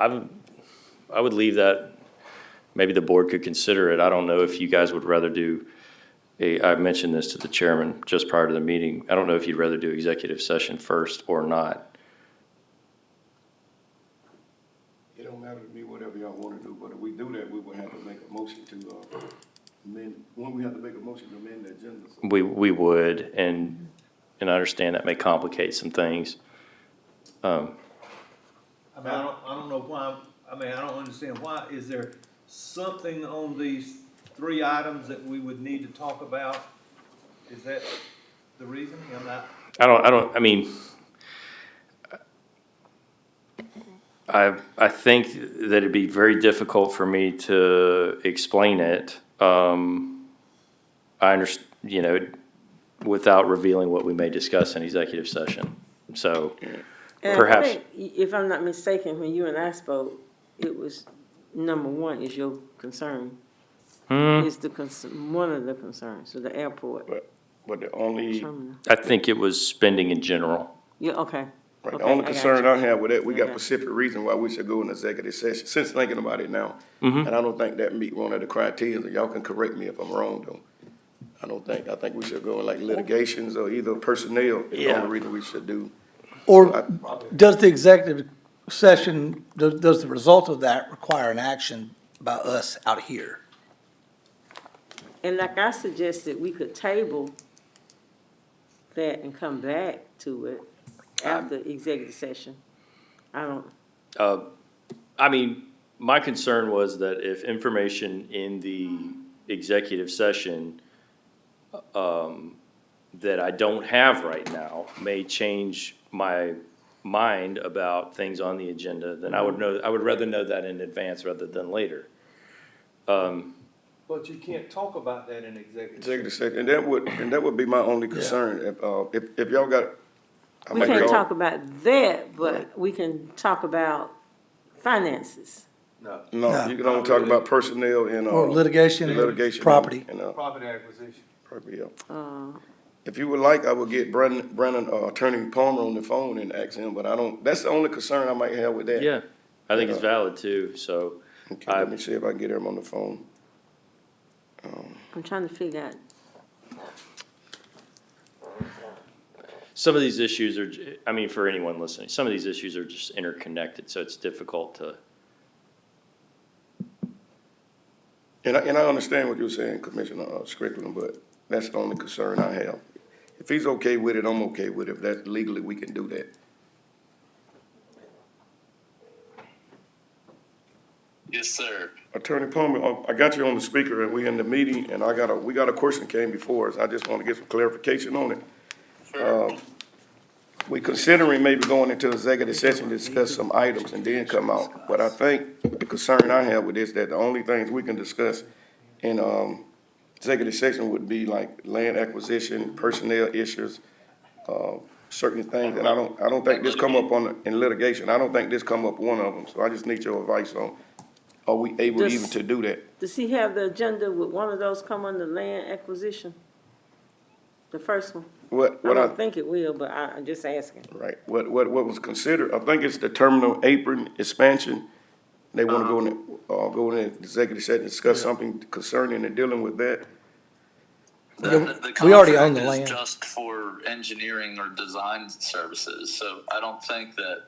I would leave that, maybe the board could consider it. I don't know if you guys would rather do I mentioned this to the chairman just prior to the meeting. I don't know if you'd rather do executive session first or not. It don't matter to me, whatever y'all want to do, but if we do that, we will have to make a motion to amend, when we have to make a motion to amend the agenda. So. We would, and I understand that may complicate some things. I mean, I don't know why, I mean, I don't understand why, is there something on these 3 items that we would need to talk about? Is that the reason? I mean, I think that it'd be very difficult for me to explain it. I understand, without revealing what we may discuss in executive session. So And perhaps. I think, if I'm not mistaken, when you and I spoke, it was number 1 is your concern. Is one of the concerns, so the airport But the only, terminal. I think it was spending in general. Yeah, okay. right, the Okay, only I got concern you. I have with that, we got Okay. specific reason why we should go in executive session, since thinking about it now. And I don't think that meet one of the criteria, y'all can correct me if I'm wrong though. I think we should go in like litigations or either personnel, is the Yeah. only reason we should do. Or does the executive session, does the result of that require an action by us out here? And like I suggested, we could table that and come back to it after executive session. I don't, I mean, my concern was that if information in the executive session that I don't have right now may change my mind about things on the agenda, then I would rather know that in advance rather than later. But you can't talk about that in executive. Executive session, and that would be my only concern, if y'all got. I we might can't call- talk about that, but we can talk about finances. No, No, you can only talk about personnel and. Or litigation and litigation property. And, property acquisition. property, yeah. Uh, If you would like, I would get Brandon, Attorney Palmer on the phone and ask him, but I don't, that's the only concern I might have with that. Yeah, I think it's valid too, so. Okay, let me see if I can get him on the phone. I'm trying to figure out, Some of these issues are, I mean, for anyone listening, some of these issues are just interconnected, so it's difficult to. And I understand what you're saying, Commissioner Strickland, but that's the only concern I have. If he's okay with it, I'm okay with it. If that's legally, we can do that. Yes, sir. Attorney Palmer, I got you on the speaker and we in the meeting and we got a question came before us. I just want to get some clarification on it. Sure. We considering maybe going into executive session to discuss some items and then come out. But I think the concern I have with this, that the only things we can discuss in, executive session would be like land acquisition, personnel issues, certain things. And I don't think this come up in litigation. I don't think this come up one of them. So I just need your advice on, are we able Does- even to do that? does he have the agenda with one of those come under land acquisition? The first one? I What don't think it will, but I'm just asking. Right, what was considered, I think it's the terminal apron expansion. They wanna go in the executive session, discuss something concerning and dealing with that. The We already own the contract land. is just for engineering or design services, so I don't think that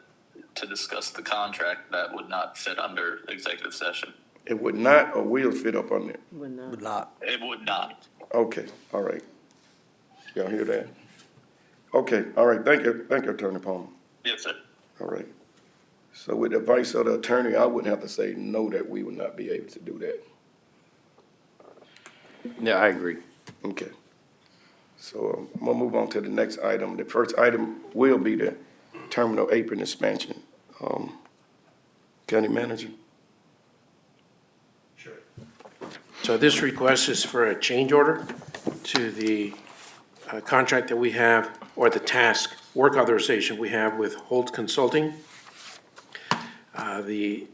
to discuss the contract, that would not fit under executive session. It would not or will fit up on there. When, Would not. It would not. Okay, all right. Y'all hear that? Okay, all right, thank you, Attorney Palmer. Yes, sir. All right. So with the advice of the attorney, I wouldn't have to say no, that we would not be able to do that. Yeah, I agree. Okay. So I'm gonna move on to the next item. The first item will be the terminal apron expansion. County Manager? So this request is for a change order to the contract that we have, or the task, work authorization we have with Holt Consulting. The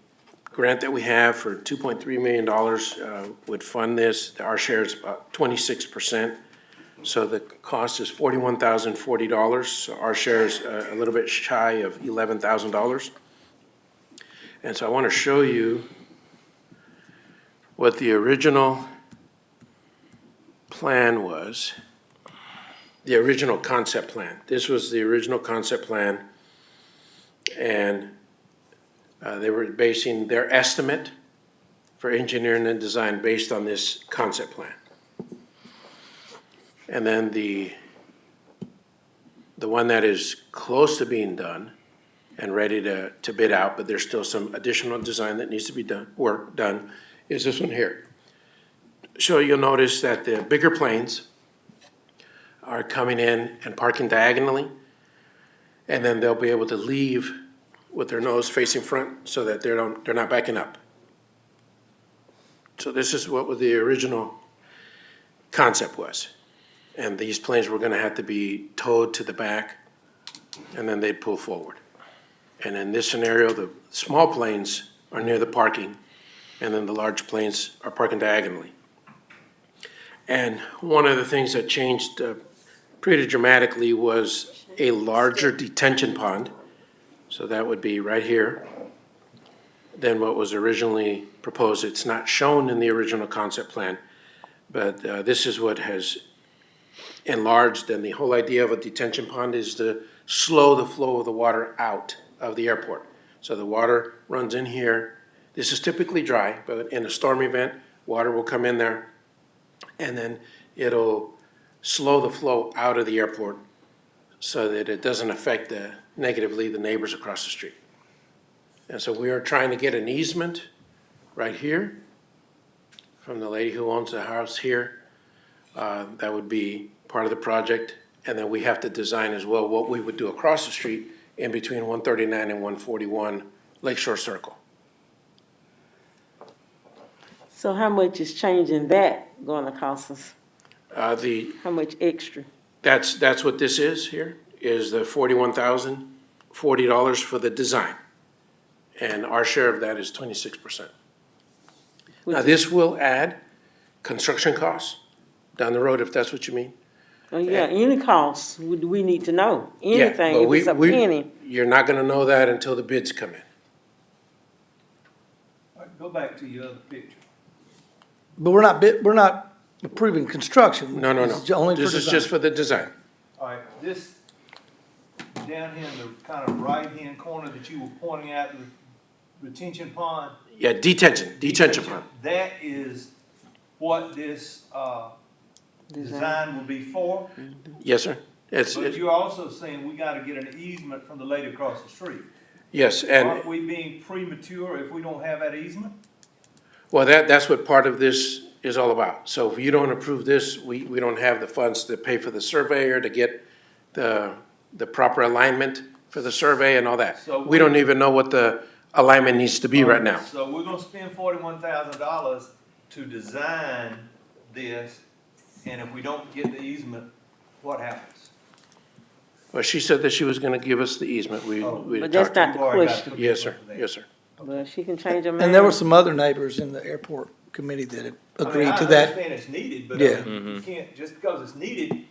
grant that we have for $2.3 million would fund this. Our share is about 26%. So the cost is $41,040. So our share is a little bit shy of $11,000. And so I want to show you what the original plan was, the original concept plan. This was the original concept plan, and they were basing their estimate for engineering and design based on this concept plan. And then the one that is close to being done and ready to bid out, but there's still some additional design that needs to be done, work done, is this one here. So you'll notice that the bigger planes are coming in and parking diagonally, and then they'll be able to leave with their nose facing front so that they're not backing up. So this is what the original concept was. And these planes were gonna have to be towed to the back, and then they'd pull forward. And in this scenario, the small planes are near the parking, and then the large planes are parking diagonally. And one of the things that changed pretty dramatically was a larger detention pond. So that would be right here than what was originally proposed. It's not shown in the original concept plan, but this is what has enlarged. And the whole idea of a detention pond is to slow the flow of the water out of the airport. So the water runs in here. This is typically dry, but in a storm event, water will come in there, and then it'll slow the flow out of the airport so that it doesn't affect negatively the neighbors across the street. And so we are trying to get an easement right here from the lady who owns the house here. That would be part of the project. And then we have to design as well what we would do across the street in between 139 and 141 Lakeshore Circle. So how much is changing that gonna cost us? How much extra? That's what this is here, is the $41,040 for the design. And our share of that is 26%. Now, this will add construction costs down the road, if that's what you mean. Oh, yeah, any costs, would we need to know? Yeah, Anything, but if it's a penny. You're not gonna know that until the bids come in. All right, go back to your other picture. But we're not approving construction. No, no, This is no. only for This is design. just for the design. All right, this down here in the kind of right-hand corner that you were pointing at, the retention pond. Yeah, detention pond. That is what this, design will be for. Yes, sir. But you're also saying we gotta get an easement from the lady across the street. Yes, Aren't and, we being premature if we don't have that easement? well, that's what part of this is all about. So if you don't approve this, we don't have the funds to pay for the surveyor, to get the proper alignment for the survey and all that. So We don't even know what the alignment needs to be right now. So we're gonna spend $41,000 to design this, and if we don't get the easement, what happens? Well, she said that she was gonna give us the easement. We But that's talked. not the You've already got question. the Yes, sir. easement for that. Yes, sir. Well, she can change her mind. And there were some other neighbors in the airport committee that had I mean, agreed to that. I understand it's needed, but Yeah. you can't, just because it's needed,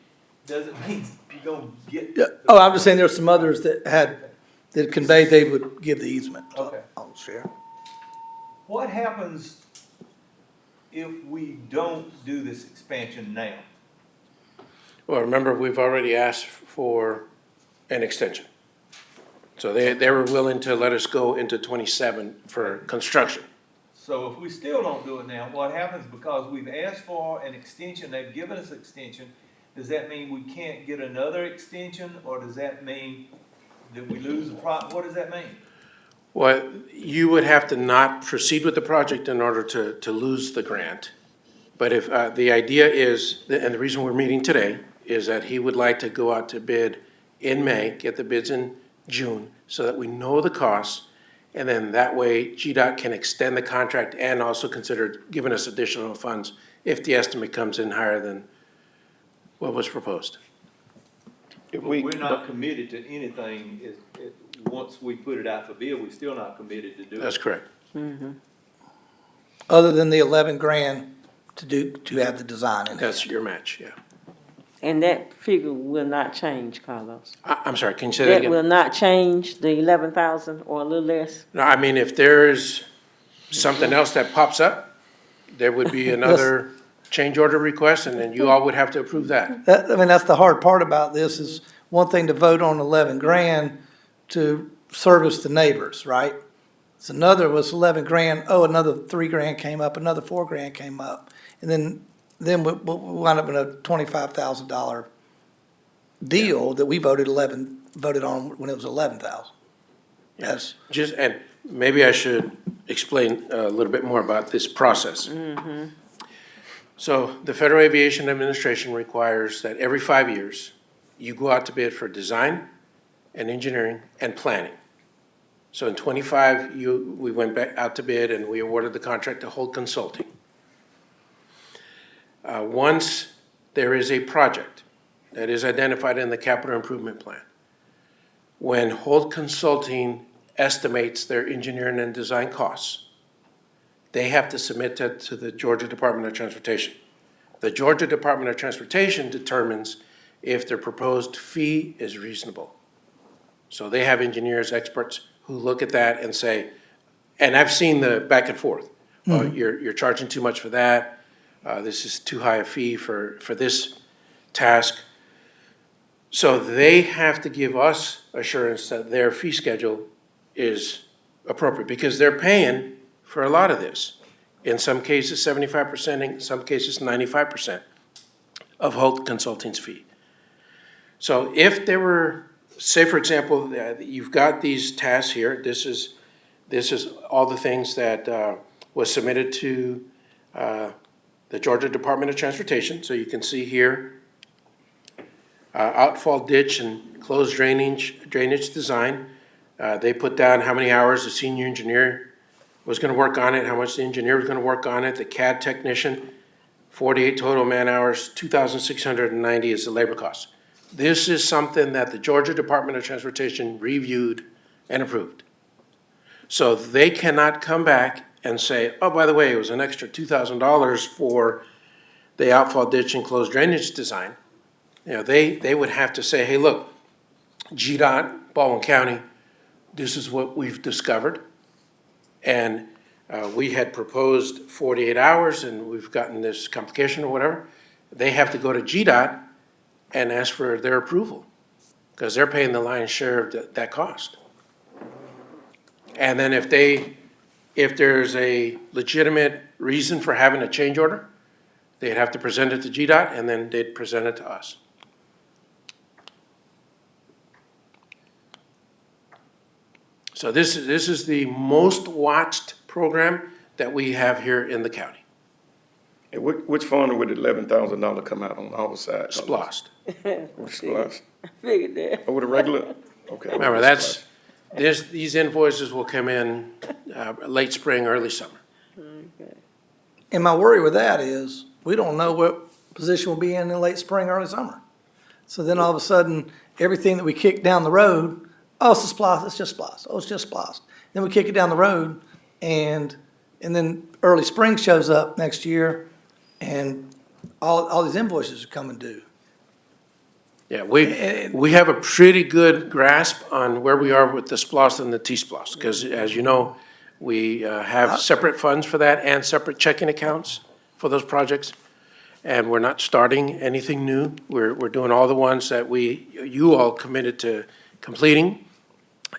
doesn't mean you're gonna get. Yeah. Oh, I'm just saying there were some others that conveyed they would give the easement. Okay. I'll share. What happens if we don't do this expansion now? Well, remember, we've already asked for an extension. So they were willing to let us go into 27 for construction. So if we still don't do it now, what happens, because we've asked for an extension, they've given us extension, does that mean we can't get another extension, or does that mean that we lose the what does that mean? Well, you would have to not proceed with the project in order to lose the grant. But if, the idea is, and the reason we're meeting today, is that he would like to go out to bid in May, get the bids in June, so that we know the costs. And then that way GDOT can extend the contract and also consider giving us additional funds if the estimate comes in higher than what was proposed. If But we, we're not committed to anything, once we put it out for bid, we're still not committed to do it. That's correct. Other than the 11 grand to have the design in. That's your match, yeah. And that figure will not change, Carlos. I'm sorry, can you say that That again? will not change, the 11,000 or a little less? No, I mean, if there's something else that pops up, there would be another change order request, and then you all would have to approve that. I mean, that's the hard part about this, is one thing to vote on 11 grand to service the neighbors, right? It's another was 11 grand, oh, another 3 grand came up, another 4 grand came up. And then we wound up in a $25,000 deal that we voted on when it was 11,000. That's, Just, and maybe I should explain a little bit more about this process. So the Federal Aviation Administration requires that every 5 years, you go out to bid for design and engineering and planning. So in '25, we went back out to bid and we awarded the contract to Holt Consulting. Once there is a project that is identified in the capital improvement plan, when Holt Consulting estimates their engineering and design costs, they have to submit that to the Georgia Department of Transportation. The Georgia Department of Transportation determines if their proposed fee is reasonable. So they have engineers, experts who look at that and say, and I've seen the back and forth. You're charging too much for that. This is too high a fee for this task. So they have to give us assurance that their fee schedule is appropriate, because they're paying for a lot of this. In some cases, 75%, in some cases, 95% of Holt Consulting's fee. So if there were, say for example, you've got these tasks here, this is all the things that was submitted to the Georgia Department of Transportation. So you can see here, outfall ditch and closed drainage design. They put down how many hours the senior engineer was gonna work on it, how much the engineer was gonna work on it, the CAD technician, 48 total man hours, 2,690 is the labor cost. This is something that the Georgia Department of Transportation reviewed and approved. So they cannot come back and say, oh, by the way, it was an extra $2,000 for the outfall ditch and closed drainage design. You know, they would have to say, hey, look, GDOT, Baldwin County, this is what we've discovered. And we had proposed 48 hours and we've gotten this complication or whatever. They have to go to GDOT and ask for their approval, because they're paying the lion's share of that cost. And then if there's a legitimate reason for having a change order, they'd have to present it to GDOT and then they'd present it to us. So this is the most watched program that we have here in the county. And which fund would $11,000 come out on our side? Splost. With Splosh? I figured that. Over the regular? Okay. Remember, these invoices will come in late spring, early summer. and my worry with that is, we don't know what position we'll be in late spring, early summer. So then all of a sudden, everything that we kick down the road, oh, it's just SPOS, oh, it's just SPOS. Then we kick it down the road, and then early spring shows up next year, and all these invoices are coming due. Yeah, we have a pretty good grasp on where we are with the SPOS and the T-SPOS, because as you know, we have separate funds for that and separate checking accounts for those projects. And we're not starting anything new. We're doing all the ones that you all committed to completing.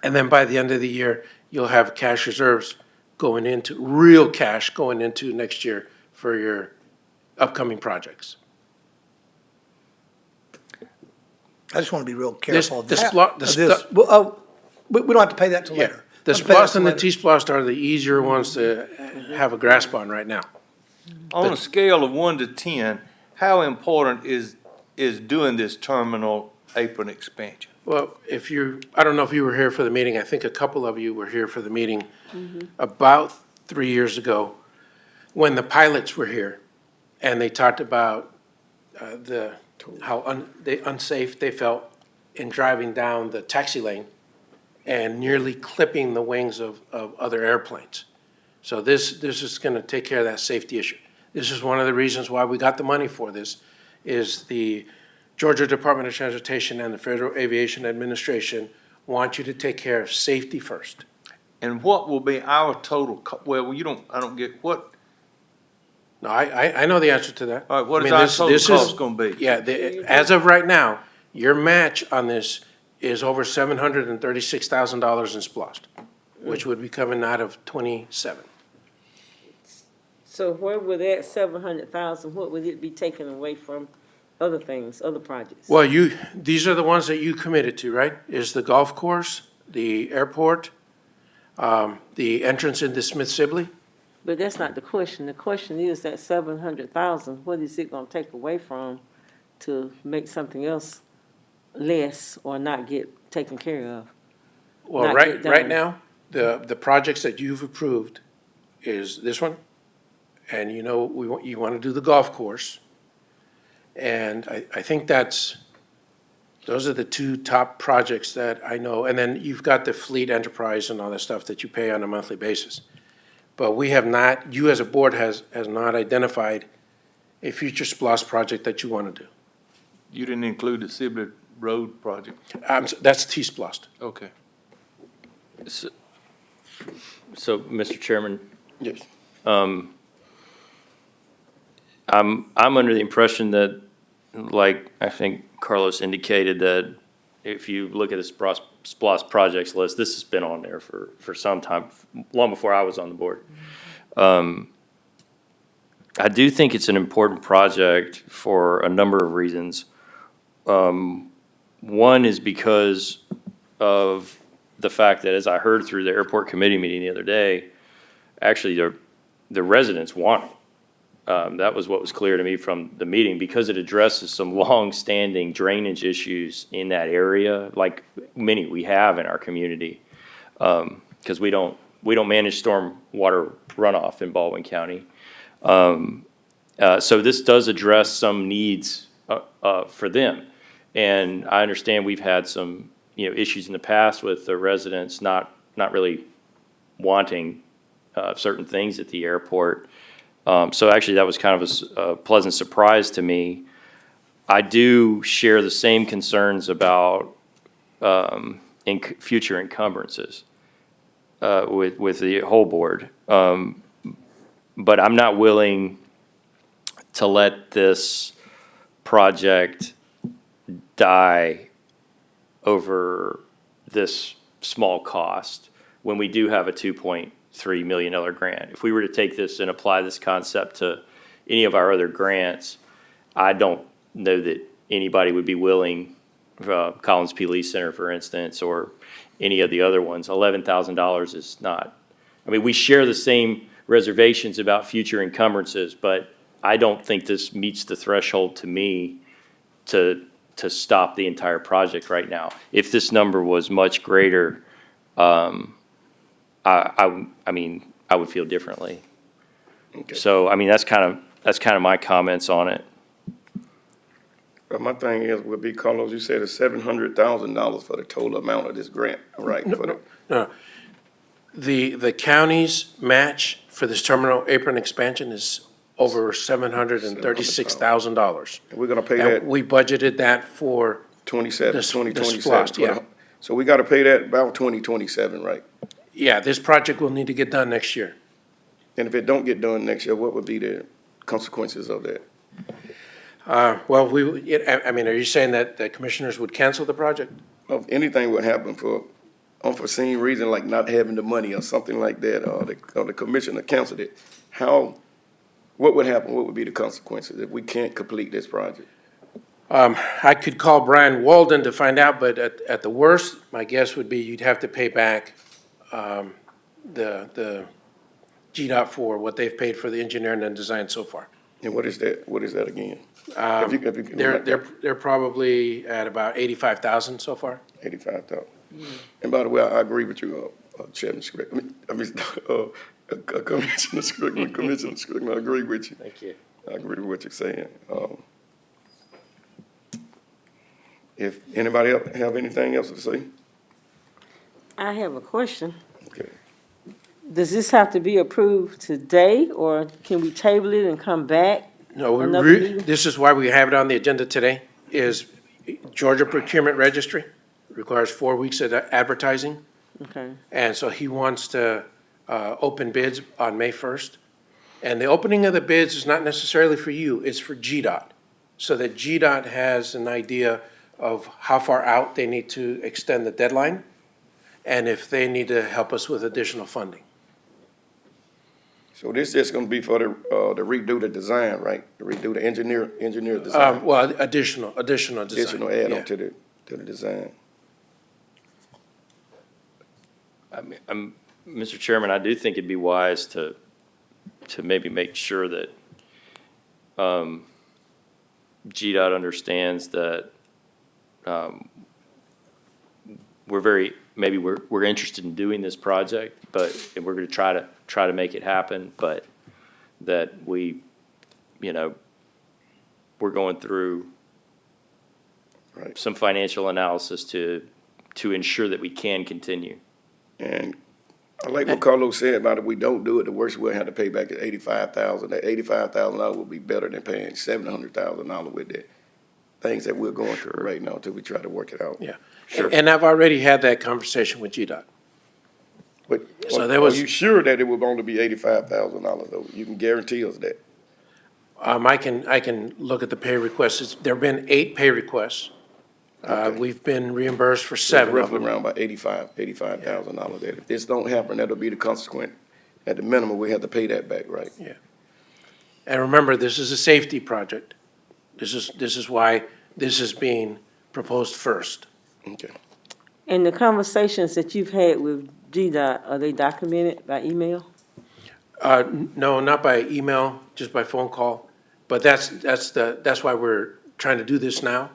And then by the end of the year, you'll have cash reserves going into, real cash going into next year for your upcoming projects. I just want to be real careful of the this. splo- the of this. Well, oh, we don't have to pay that till Yeah, later. the Let's pay that SPOS till and the later. T-SPOS are the easier ones to have a grasp on right now. On a scale of 1 to 10, how important is doing this terminal apron expansion? Well, I don't know if you were here for the meeting, I think a couple of you were here for the meeting about 3 years ago, when the pilots were here, and they talked about how unsafe they felt in driving down the taxi lane and nearly clipping the wings of other airplanes. So this is gonna take care of that safety issue. This is one of the reasons why we got the money for this, is the Georgia Department of Transportation and the Federal Aviation Administration want you to take care of safety first. And what will be our total, well, I don't get what, No, I know the answer to that. all right, what I is mean, our this- total this is- cost gonna be? Yeah, as of right now, your match on this is over $736,000 in SPOSS, which would be coming out of 27. So where would that 700,000, what would it be taken away from other things, other projects? Well, these are the ones that you committed to, right? Is the golf course, the airport, the entrance into Smith Sibley? But that's not the question. The question is that 700,000, what is it gonna take away from to make something else less or not get taken care of? Well, Not right get done. now, the projects that you've approved is this one, and you know, you want to do the golf course. And I think those are the two top projects that I know. And then you've got the fleet enterprise and all that stuff that you pay on a monthly basis. But we have not, you as a board has not identified a future SPOSS project that you want to do. You didn't include the Sibley Road project? That's T-SPOSS. Okay. So, Mr. Chairman, Yes. I'm under the impression that, like, I think Carlos indicated, that if you look at the SPOSS projects list, this has been on there for some time, long before I was on the board. I do think it's an important project for a number of reasons. One is because of the fact that, as I heard through the airport committee meeting the other day, actually the residents want it. That was what was clear to me from the meeting, because it addresses some long-standing drainage issues in that area, like many we have in our community. Because we don't manage storm water runoff in Baldwin County. So this does address some needs for them. And I understand we've had some, issues in the past with the residents not really wanting certain things at the airport. So actually, that was kind of a pleasant surprise to me. I do share the same concerns about future encumbrances with the whole board. But I'm not willing to let this project die over this small cost when we do have a $2.3 million grant. If we were to take this and apply this concept to any of our other grants, I don't know that anybody would be willing, Collins P. Lee Center, for instance, or any of the other ones. $11,000 is not, we share the same reservations about future encumbrances, but I don't think this meets the threshold to me to stop the entire project right now. If this number was much greater, I would feel differently. Okay. So, that's kind of my comments on it. But my thing would be, Carlos, you said it's $700,000 for the total amount of this grant, right? No. The county's match for this terminal apron expansion is over $736,000. And we're gonna pay And that we budgeted that for 2027. SPOSS, yeah. So we gotta pay that about 2027, right? Yeah, this project will need to get done next year. And if it don't get done next year, what would be the consequences of that? Well, are you saying that the commissioners would cancel the project? If anything would happen for unforeseen reason, like not having the money or something like that, or the commissioner canceled it, what would happen? What would be the consequences if we can't complete this project? I could call Brian Walden to find out, but at the worst, my guess would be you'd have to pay back the GDOT for what they've paid for the engineering and design so far. And what is that? What is that again? If you can- They're probably at about 85,000 so far. 85,000. And by the way, I agree with you, Chairman Strickland. Commissioner Strickland, I agree with you. Thank you. I agree with what you're saying. If anybody else have anything else to say? I have a question. Okay. Does this have to be approved today, or can we table it and come back? No, Another meeting? this is why we have it on the agenda today, is Georgia Procurement Registry, requires 4 weeks of advertising. Okay, And so he wants to open bids on May 1st. And the opening of the bids is not necessarily for you, it's for GDOT. So that GDOT has an idea of how far out they need to extend the deadline and if they need to help us with additional funding. So this just gonna be for the redo the design, right? To redo the engineer design, Well, additional design. additional Yeah. add-on to the design. Mr. Chairman, I do think it'd be wise to maybe make sure that, GDOT understands that, we're interested in doing this project, and we're gonna try to make it happen, but that we're going through Right. some financial analysis to ensure that we can continue. And I like what Carlos said about if we don't do it, the worst we'll have to pay back is $85,000. That $85,000 will be better than paying $700,000 with the things that we're going through right now until we try to work it out. Yeah. Sure. And I've already had that conversation with GDOT. But So there are was- you sure that it will only be $85,000 though? You can guarantee us that? I can look at the pay requests. There have been 8 pay requests. Okay. We've been reimbursed for It's 7 of roughly them. around about $85,000. That if this don't happen, that'll be the consequence. At the minimum, we have to pay that back, right? And remember, this is a safety project. This is why this is being proposed first. Okay. and the conversations that you've had with GDOT, are they documented by email? No, not by email, just by phone call. But that's why we're trying to do this now,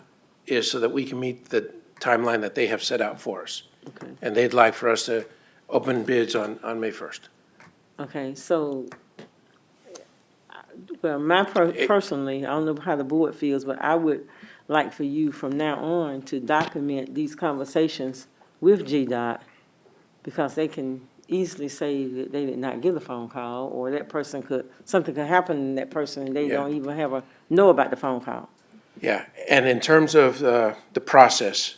is so that we can meet the timeline that they have set out for us. Okay. And they'd like for us to open bids on May 1st. Okay, so, well, personally, I don't know how the board feels, but I would like for you from now on to document these conversations with GDOT, because they can easily say that they did not get a phone call, or that person something could happen to that person, and they Yeah. don't even know about the phone call. Yeah, and in terms of the process,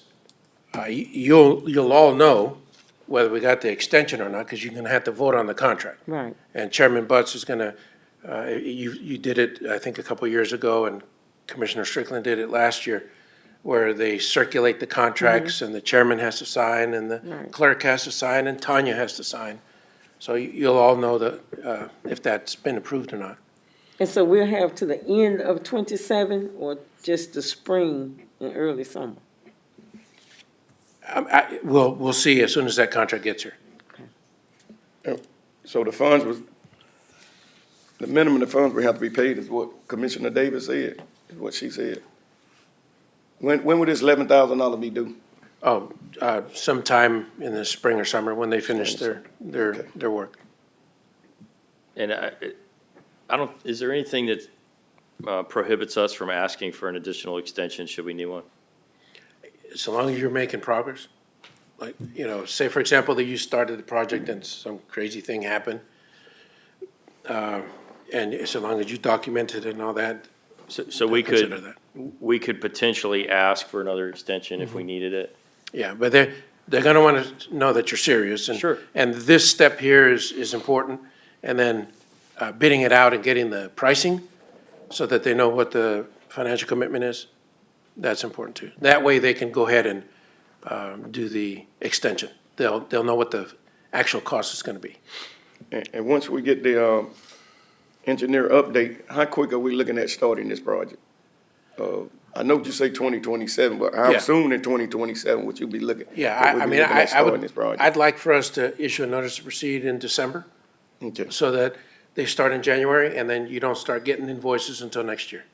you'll all know whether we got the extension or not, because you're gonna have to vote on the contract. Right. And Chairman Butts is gonna, you did it, I think, a couple of years ago, and Commissioner Strickland did it last year, where they circulate the contracts, and the chairman has to sign, and the Right. clerk has to sign, and Tanya has to sign. So you'll all know that, if that's been approved or not. And so we'll have to the end of 27, or just the spring and early summer? We'll see as soon as that contract gets here. So the minimum the funds will have to be paid is what Commissioner Davis said, is what she said. When would this $11,000 be due? Oh, sometime in the spring or summer when they finish their work. And is there anything that prohibits us from asking for an additional extension should we need one? So long as you're making progress. Like, say for example that you started the project and some crazy thing happened. And so long as you documented it and all that. So we consider that. could potentially ask for another extension if we needed it. Yeah, but they're gonna wanna know that you're serious. And Sure. And this step here is important. And then bidding it out and getting the pricing so that they know what the financial commitment is. That's important too. That way they can go ahead and do the extension. They'll know what the actual cost is gonna be. And once we get the engineer update, how quick are we looking at starting this project? I know you say 2027, but how Yeah. soon in 2027 would you be looking? Yeah, would I we be mean, looking at starting this I'd project? like for us to issue a notice to proceed in December Okay, so that they start in January and then you don't start getting invoices until next year.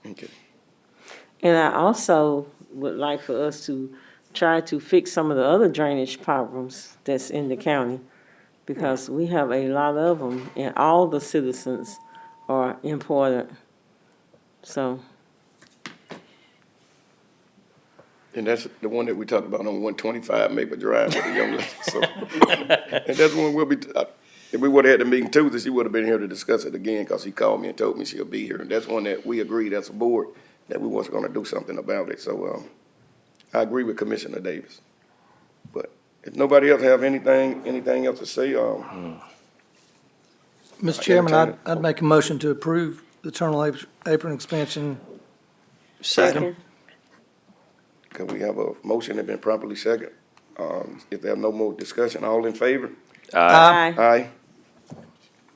okay. And I also would like for us to try to fix some of the other drainage problems that's in the county, because we have a lot of them, and all the citizens are important. So, And that's the one that we talked about on 125 Maple Drive with the young lady, so. And that's when we'll be, if we would've had the meeting Tuesday, she would've been here to discuss it again, cause she called me and told me she'll be here. And that's one that we agreed as a board that we was gonna do something about it. So, I agree with Commissioner Davis. But if nobody else have anything else to say, Mr. Chairman, entertain it. I'd make a motion to approve the terminal apron expansion. Second. can we have a motion that been properly second? If there are no more discussion, all in favor? Aye.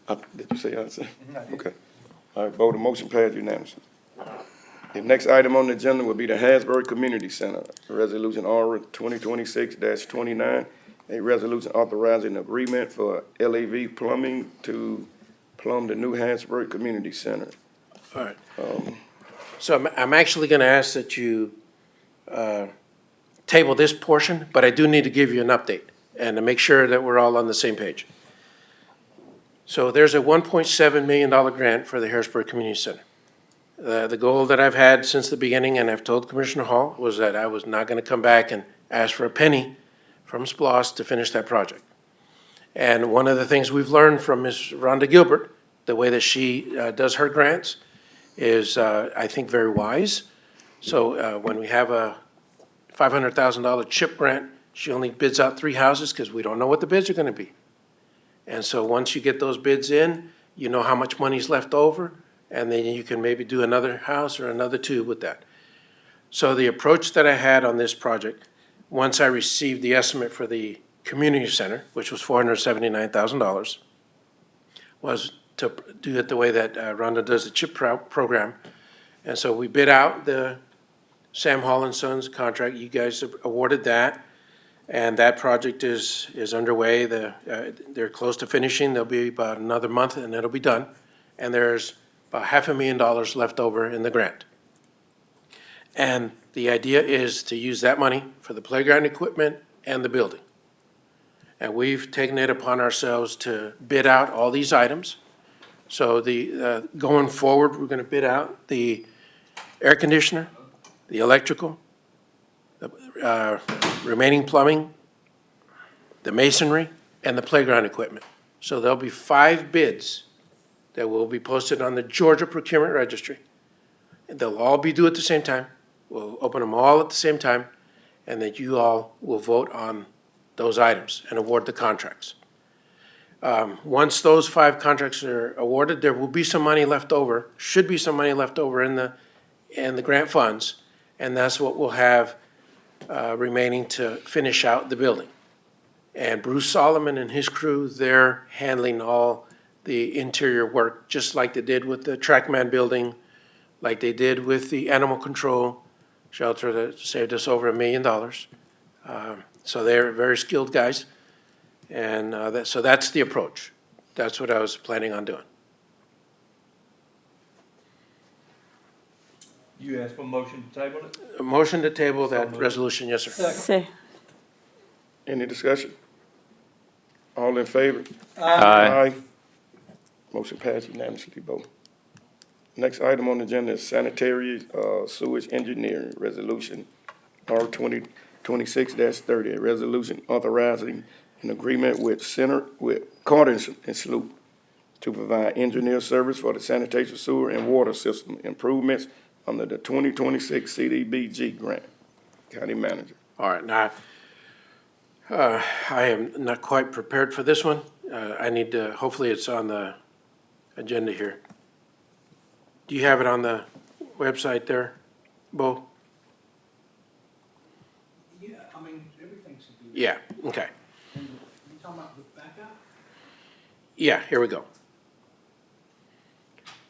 Aye. Did you say aye? Sir? Okay. All right, vote, the motion passed unanimously. The next item on the agenda will be the Hasbury Community Center, Resolution R 2026-29, a resolution authorizing agreement for LAV Plumbing to plumb the new Hasbury Community Center. All right. So I'm actually going to ask that you table this portion, but I do need to give you an update and to make sure that we're all on the same page. So there's a $1.7 million grant for the Harrisburg Community Center. The goal that I've had since the beginning, and I've told Commissioner Hall, was that I was not going to come back and ask for a penny from SPLOST to finish that project. And one of the things we've learned from Ms. Rhonda Gilbert, the way that she does her grants, is, I think, very wise. So when we have a $500,000 CHIP grant, she only bids out 3 houses because we don't know what the bids are going to be. And so once you get those bids in, you know how much money's left over, and then you can maybe do another house or another 2 with that. So the approach that I had on this project, once I received the estimate for the community center, which was $479,000, was to do it the way that Rhonda does the CHIP program. And so we bid out the Sam Hall and Sons contract. You guys awarded that, and that project is underway. They're close to finishing. There'll be about another month, and it'll be done. And there's about $500,000 left over in the grant. And the idea is to use that money for the playground equipment and the building. And we've taken it upon ourselves to bid out all these items. So going forward, we're going to bid out the air conditioner, the electrical, the remaining plumbing, the masonry, and the playground equipment. So there'll be 5 bids that will be posted on the Georgia Procurement Registry. And they'll all be due at the same time. We'll open them all at the same time, and that you all will vote on those items and award the contracts. Once those 5 contracts are awarded, there will be some money left over, should be some money left over in the grant funds, and that's what we'll have remaining to finish out the building. And Bruce Solomon and his crew, they're handling all the interior work, just like they did with the TrackMan building, like they did with the animal control shelter that saved us over $1 million. So they're very skilled guys, and so that's the approach. That's what I was planning on doing. You asked for a motion to table it? A motion to table that resolution, yes, sir. Say, Any discussion? All in favor? Aye. Motion passed unanimously, vote. Next item on the agenda is sanitary sewage engineering, resolution R 2026-30, a resolution authorizing an agreement with Carter and Sloop to provide engineer service for the sanitation sewer and water system improvements under the 2026 CDBG grant. County manager. All right, now, I am not quite prepared for this one. I need to, hopefully it's on the agenda here. Do you have it on the website there, Bo? Yeah, I mean, everything should be. Yeah, okay. You talking about the backup? Yeah, here we go.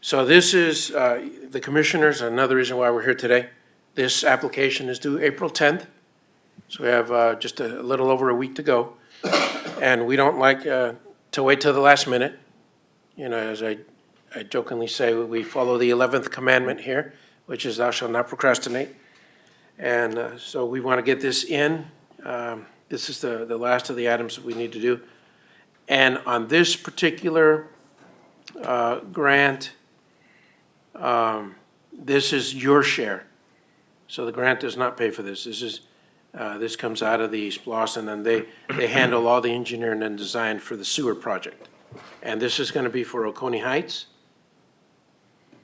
So this is, the commissioners, another reason why we're here today. This application is due April 10th. So we have just a little over a week to go. And we don't like to wait till the last minute. You know, as I jokingly say, we follow the 11th commandment here, which is thou shalt not procrastinate. And so we want to get this in. This is the last of the items that we need to do. And on this particular grant, this is your share. So the grant does not pay for this. This comes out of the SPLOST, and then they handle all the engineering and design for the sewer project. And this is going to be for Oconee Heights.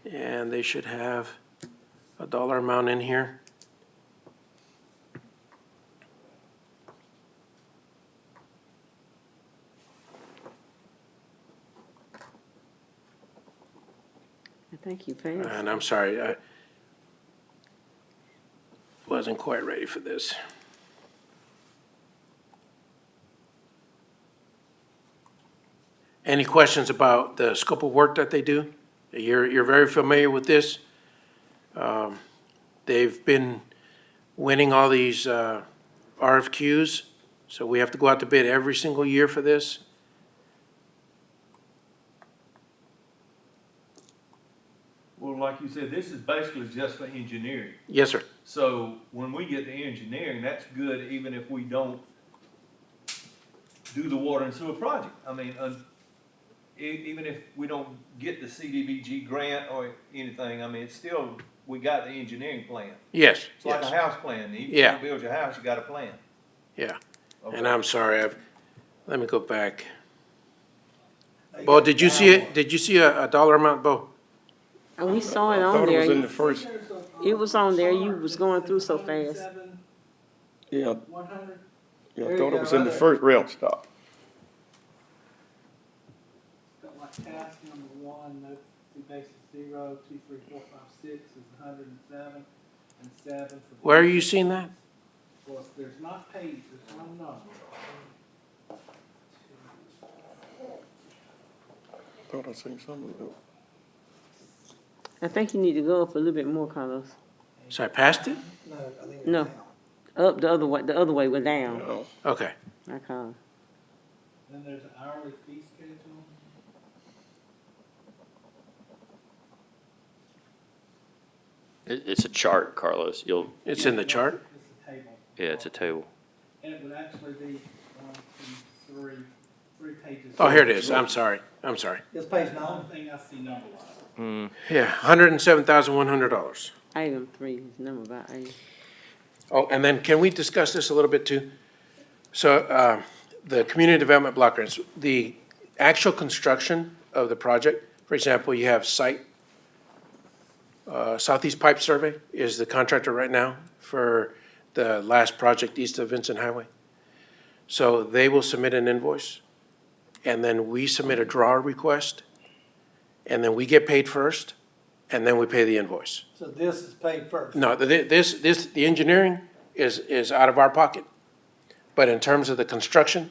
And they should have a dollar amount in here. I think you passed. And I'm sorry, I wasn't quite ready for this. Any questions about the scope of work that they do? You're very familiar with this. They've been winning all these RFQs, so we have to go out to bid every single year for this. Well, like you said, this is basically just for engineering. Yes, sir. So when we get to engineering, that's good even if we don't do the water and sewer project. I mean, even if we don't get the CDBG grant or anything, I mean, it's still, we got the engineering plan. Yes, It's like a yes, house plan. Even if Yeah. you build your house, you got a plan. yeah. Okay. And I'm sorry, let me go back. Bo, did you see it? Did you see a dollar amount, Bo? And we saw it I on thought it was in there. the first, It was on there. You was going through so fast. yeah, 100? yeah, I thought it was in the first rail stop. Got like task number 1, no, two bases 0, 2, 3, 4, 5, 6 is 107, and 7 for. Where are you seeing that? Well, if there's not paid, there's one number. Thought I seen something. I think you need to go up a little bit more, Carlos. So I passed it? No, I think it's No. down. Up the other way, we're down. No. Okay. I call. Then there's an hourly fee schedule. It's a chart, Carlos. It's in the chart? It's a table. Yeah, it's a table. And it would actually be 1, 2, 3 pages. Oh, here it is. I'm sorry. It's page The 9. only thing I see number-wise. Yeah, $107,100. Item 3 is number by item. Oh, and then can we discuss this a little bit too? So, the community development block grants, the actual construction of the project, for example, you have site, Southeast Pipe Survey is the contractor right now for the last project east of Vincent Highway. So they will submit an invoice, and then we submit a draw request, and then we get paid first, and then we pay the invoice. So this is paid first. No, the engineering is out of our pocket. But in terms of the construction,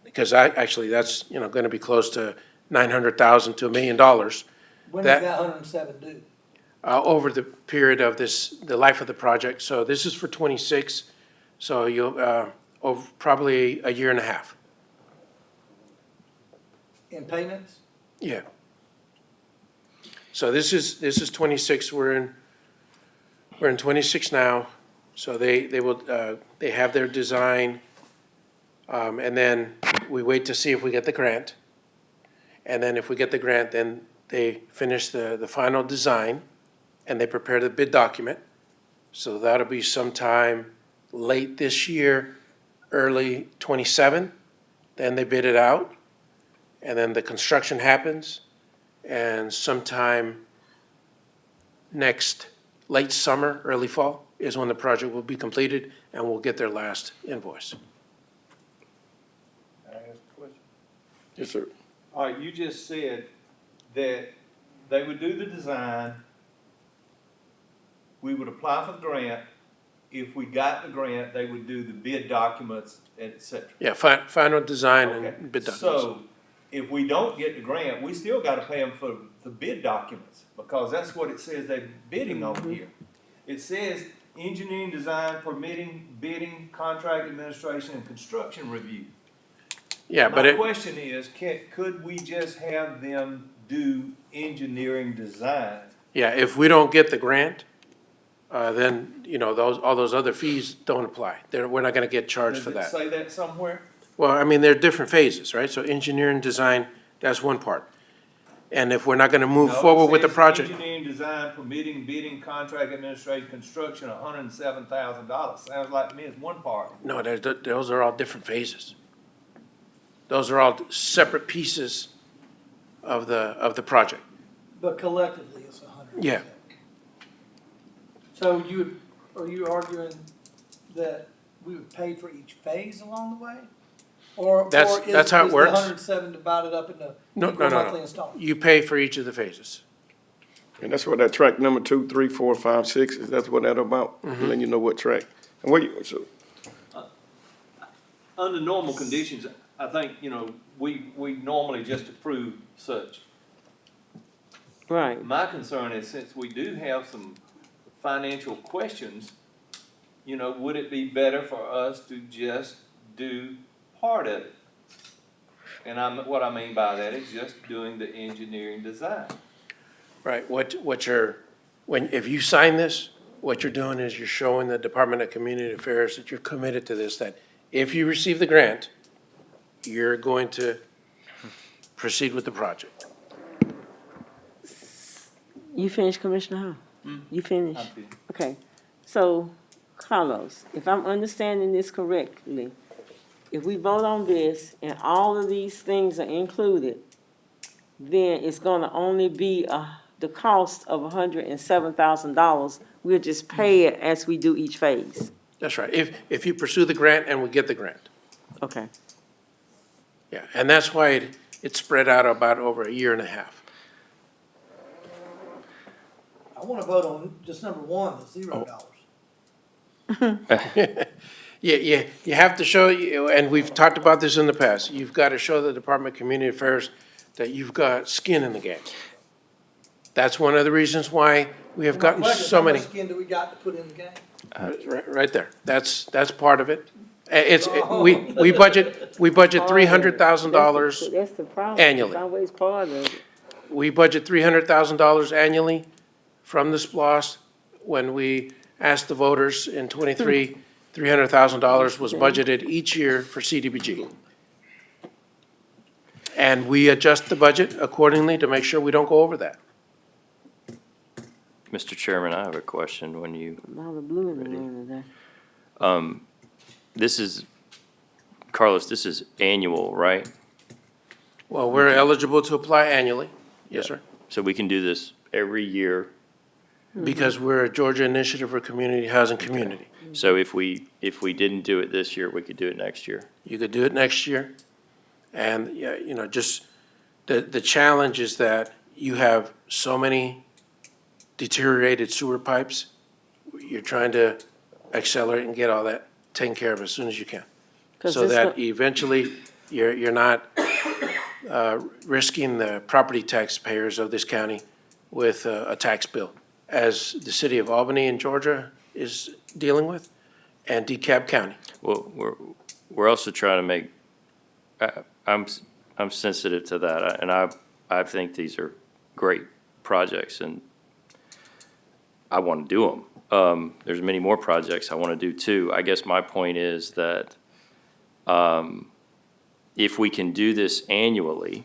because that's, gonna be close to $900,000 to $1 million, When that- is that 107 due? over the period of the life of the project. So this is for 26, so you'll, over probably a year and a half. In payments? Yeah. So this is 26, we're in 26 now, so they have their design, and then we wait to see if we get the grant. And then if we get the grant, then they finish the final design, and they prepare the bid document. So that'll be sometime late this year, early 27, then they bid it out, and then the construction happens. And sometime next late summer, early fall is when the project will be completed and we'll get their last invoice. Yes, sir. All right, you just said that they would do the design, we would apply for the grant. If we got the grant, they would do the bid documents, et cetera. Yeah, final design Okay, and bid documents. so if we don't get the grant, we still gotta pay them for the bid documents, because that's what it says they're bidding on here. It says engineering, design, permitting, bidding, contract administration, and construction review. Yeah, but My it, question is, could we just have them do engineering design? yeah, if we don't get the grant, then, all those other fees don't apply. We're not gonna get charged for Does it that. say that somewhere? Well, I mean, there are different phases, right? So engineering, design, that's one part. And if we're not gonna move No, it forward with the says project, Engineering, design, permitting, bidding, contract administration, construction, $107,000. Sounds like to me it's one part. no, those are all different phases. Those are all separate pieces of the project. But collectively, it's 100. Yeah. So are you arguing that we would pay for each phase along the way? Or That's how it is works. the 107 divided up into No, equal no, no, monthly no. installments? You pay for each of the phases. And that's what that track number 2, 3, 4, 5, 6 is, that's what that about? Mm-hmm. And then you know what track. And what you, so, Under normal conditions, I think, you know, we normally just approve such. Right. My concern is since we do have some financial questions, you know, would it be better for us to just do part of it? And what I mean by that is just doing the engineering design. Right, if you sign this, what you're doing is you're showing the Department of Community Affairs that you're committed to this, that if you receive the grant, you're going to proceed with the project. You finished, Commissioner Hall? You finished? I'm finished. Okay, so Carlos, if I'm understanding this correctly, if we vote on this and all of these things are included, then it's gonna only be, the cost of $107,000. We'll just pay it as we do each phase. That's right, if you pursue the grant and we get the grant. Okay, Yeah, and that's why it's spread out about over a year and a half. I want to vote on just number one, the $0. Yeah, you have to show, and we've talked about this in the past, you've got to show the Department of Community Affairs that you've got skin in the game. That's one of the reasons why we have gotten so many. How much skin do we got to put in the game? Right there, that's part of it. We budget $300,000. that's the problem. Annually. It's always part of it. We budget $300,000 annually from the SPOS. When we asked the voters in '23, $300,000 was budgeted each year for CDBG. And we adjust the budget accordingly to make sure we don't go over that. Mr. Chairman, I have a question when you, A lot of blue in the land today. this is, Carlos, this is annual, right? Well, we're eligible to apply annually. Yes, sir. So we can do this every year. Because we're a Georgia Initiative for Community Housing Community. So if we didn't do it this year, we could do it next year. You could do it next year. And, yeah, you know, just the challenge is that you have so many deteriorated sewer pipes. You're trying to accelerate and get all that taken care of as soon as you can. 'Cause So this that one- eventually you're not risking the property taxpayers of this county with a tax bill, as the city of Albany in Georgia is dealing with, and DeKalb County. Well, we're also trying to make, I'm sensitive to that, and I think these are great projects, and I want to do them. There's many more projects I want to do too. I guess my point is that if we can do this annually,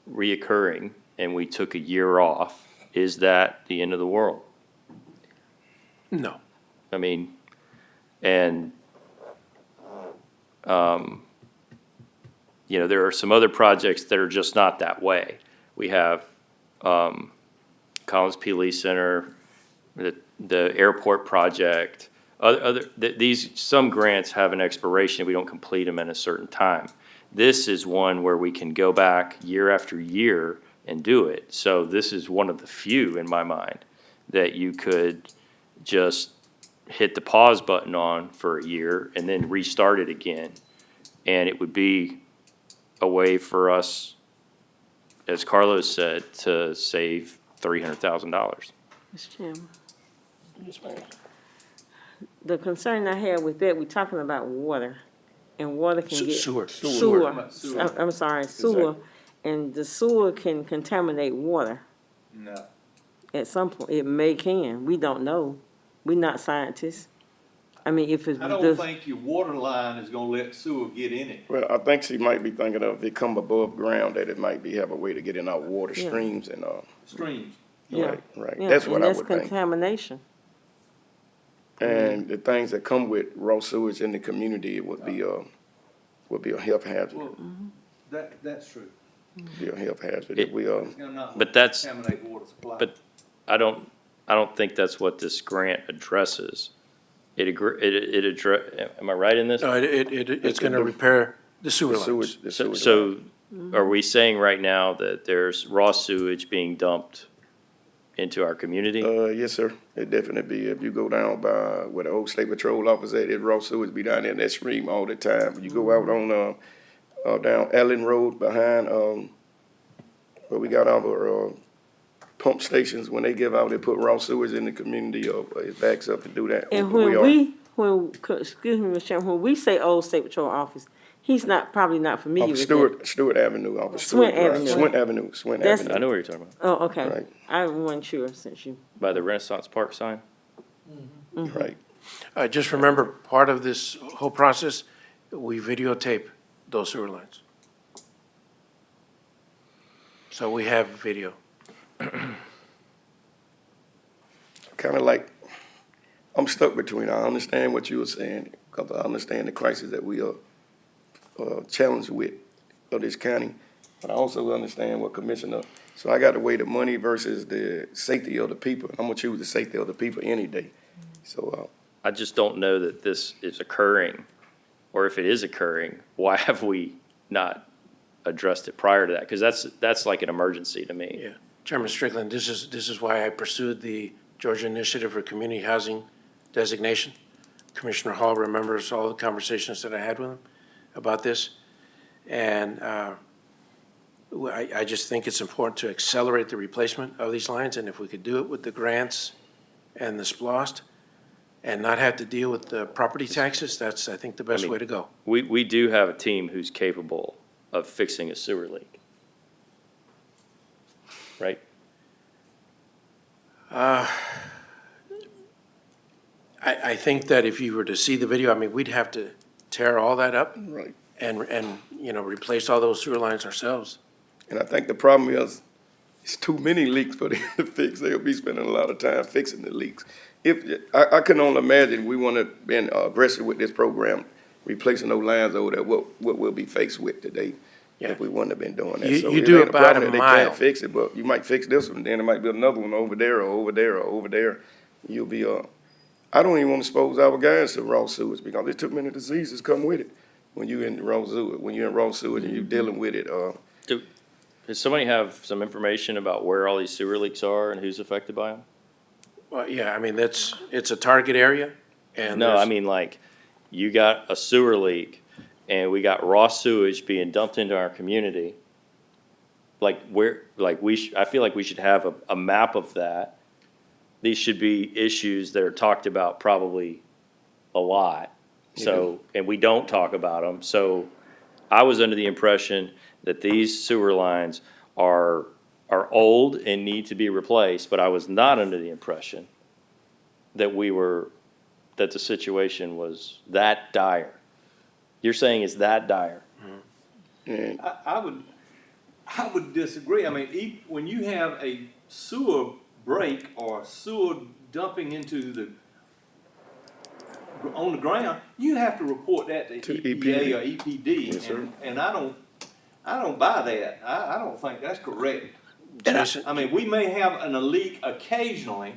reoccurring, and we took a year off, is that the end of the world? No. I mean, and, you know, there are some other projects that are just not that way. We have Collins P. Lee Center, the airport project, some grants have an expiration, we don't complete them in a certain time. This is one where we can go back year after year and do it. So this is one of the few, in my mind, that you could just hit the pause button on for a year and then restart it again. And it would be a way for us, as Carlos said, to save $300,000. Mr. Chairman. The concern I have with that, we're talking about water, and water can get. Sewer. Sewer. I'm sorry, sewer, and the sewer can contaminate water No. at some point. It can, we don't know. We're not scientists. I mean, if it's. I don't think your water line is gonna let sewer get in it. well, I think she might be thinking of, if it come above ground, that it might have a way to get in our water Yeah. streams and, Streams. Yeah. right. Yeah, That's what and I that's would think. contamination. And the things that come with raw sewage in the community, it would be a health hazard, Well, that's true. be a health hazard. It- If we, It's gonna not But that's- contaminate water supply. but I don't I don't think that's what this grant addresses. Am I right in this? No, it's gonna repair the sewer The lines. sewage, the So, sewage. so are we saying right now that there's raw sewage being dumped into our community? Yes, sir. It definitely be. If you go down by where the old state patrol office at, it raw sewage be down there in that stream all the time. You go out on, down Allen Road behind, where we got our, pump stations, when they give out, they put raw sewage in the community, it backs up to do that. And where excuse me, Mr. Chairman, when we say Old State Patrol Office, he's probably not familiar Off with that. Stewart Avenue, off of Swint Stewart Drive. Avenue. Swint That's- Avenue. I know what you're talking about, Oh, okay. Right. I wasn't sure since you, by the Renaissance Park sign. Right. Just remember, part of this whole process, we videotape those sewer lines. So we have video. Kinda like, I'm stuck between, I understand what you were saying, because I understand the crisis that we are, challenged with of this county, but I also understand what Commissioner, so I got to weigh the money versus the safety of the people. I'm gonna choose the safety of the people any day. So, I just don't know that this is occurring, or if it is occurring, why have we not addressed it prior to that? Because that's like an emergency to me. Yeah. Chairman Strickland, this is why I pursued the Georgia Initiative for Community Housing designation. Commissioner Hall remembers all the conversations that I had with him about this. And I just think it's important to accelerate the replacement of these lines, and if we could do it with the grants and the SPLOST and not have to deal with the property taxes, that's, I think, the best way to go. We do have a team who's capable of fixing a sewer leak. Right? I think that if you were to see the video, I mean, we'd have to tear all that up right. and, replace all those sewer lines ourselves. And I think the problem is, it's too many leaks for them to fix. They'll be spending a lot of time fixing the leaks. I can only imagine we want to be aggressive with this program, replacing those lines over there, what we'll be faced with today. Yeah. If we wouldn't have been doing that. You- So you it do ain't about problem a that they mile. can't fix it, but you might fix this one, then there might be another one over there or over there or over there. You'll be, I don't even want to expose our guys to raw sewage because there's too many diseases come with it. When you're in raw sewage, and you're dealing with it, Does somebody have some information about where all these sewer leaks are and who's affected by them? Well, yeah, I mean, it's a target area, and No, I there's- mean, like, you got a sewer leak and we got raw sewage being dumped into our community. Like, I feel like we should have a map of that. These should be issues that are talked about probably a lot. So, and we don't talk about them. So I was under the impression that these sewer lines are old and need to be replaced, but I was not under the impression that that the situation was that dire. You're saying it's that dire? and I would disagree. I mean, when you have a sewer break or sewer dumping on the ground, you have to report that to EPA EPD. or EPD. Yes, sir. And I don't buy that. I don't think that's correct. Jason, I mean, we may have a leak occasionally,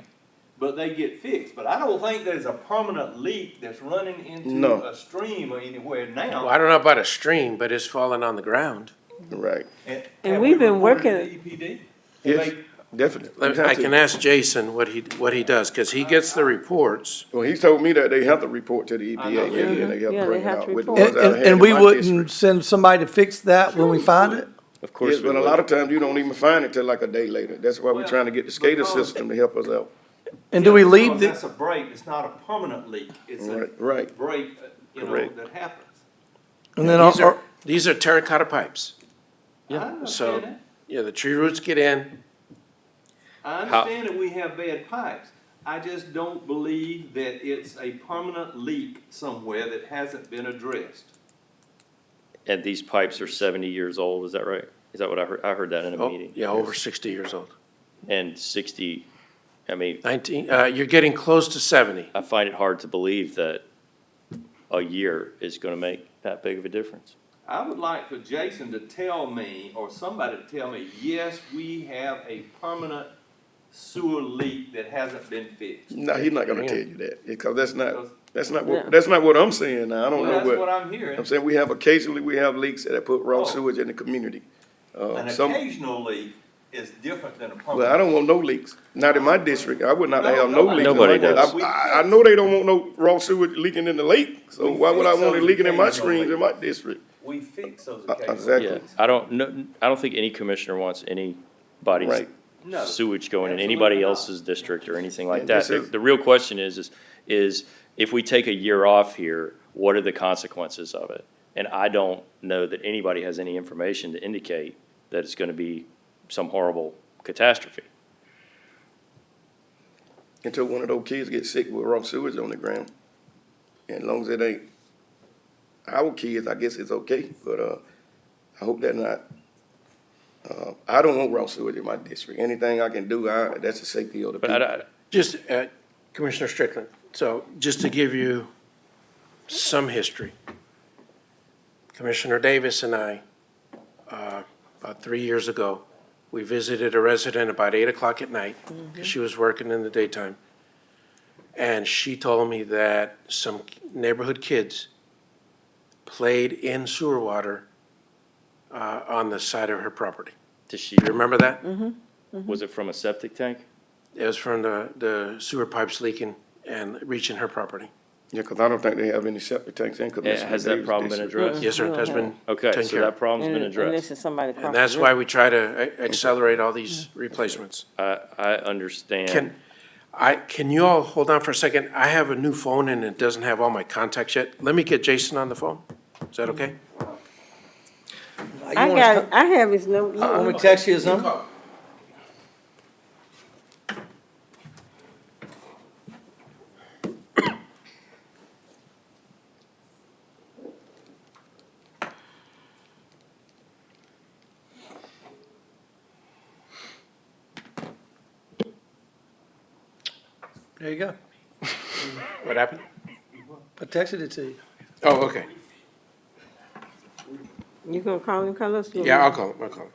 but they get fixed. But I don't think there's a permanent leak that's running into No. a stream or anywhere well, now. I don't know about a stream, but it's falling on the ground. right, And have we've we been reported working- to EPD? yes, They- definitely. We have I to. can ask Jason what he does, because he gets the reports. Well, he's told me that they have to report to the I EPA, know. and then they have Yeah, to they bring it have out to with the report. ones I had And in we my wouldn't district. send somebody to fix that when we find it? Of course Yes, we but a would. lot of times you don't even find it till like a day later. That's why we're Well, trying to get the SCADA because- system to help us out. And do we leave Because the, that's a break, it's not a permanent leak, it's a Right. break, Correct. that happens. and then, These are terracotta pipes. I So- understand that. Yeah, the tree roots get in. I understand that we have bad pipes. I just don't believe that it's a permanent leak somewhere that hasn't been addressed. And these pipes are 70 years old, is that right? Is that what I heard? I heard that in a Oh, meeting. yeah, over 60 years old. And 60, I mean, 19, you're getting close to 70. I find it hard to believe that a year is gonna make that big of a difference. I would like for Jason to tell me, or somebody to tell me, yes, we have a permanent sewer leak that hasn't been fixed? No, he's not gonna tell you that, because that's not Yeah. what I'm saying now. I don't Well, know that's what what, I'm hearing. I'm saying we have leaks that have put raw Oh. sewage in the community. An Some, occasional leak is different than a permanent. well, I don't want no leaks, not in my district. I would not have no leaks. in Nobody my does. district. I know they don't want no raw sewage leaking in the lake, so We why would I fix want it those leaking in my occasional streams in my leaks. district? We fix those Exactly. occasional Yeah, leaks. I don't think any commissioner wants anybody's Right. No, sewage going in absolutely anybody not. else's district or anything like And that. this is- The real question is if we take a year off here, what are the consequences of it? And I don't know that anybody has any information to indicate that it's gonna be some horrible catastrophe. Until one of those kids gets sick with raw sewage on the ground. And as long as it ain't our kids, I guess it's okay, but, I hope they're not. I don't want raw sewage in my district. Anything I can do, that's the safety of the But people. Just, Commissioner Strickland, so just to give you some history, Commissioner Davis and I, about 3 years ago, we visited a resident about 8 o'clock at night, because she was working in the daytime. And she told me that some neighborhood kids played in sewer water on the side of her property. Does she, You remember that? was it from a septic tank? It was from the sewer pipes leaking and reaching her property. Yeah, cause I don't think they have any septic tanks in Commissioner Has that Davis' problem been district. addressed? Yes, sir, it has been Okay, taken so care of. that problem's been And this addressed. is somebody across And the that's river. why we try to accelerate all these replacements. I understand. Can you all hold on for a second? I have a new phone and it doesn't have all my contacts yet. Let me get Jason on the phone. Is that okay? I got it. I have his number. You Want me to text you his number? There you go. What happened? I texted it to you. Oh, okay. You gonna call him, Carlos? You Yeah, want I'll call him, I'll call him.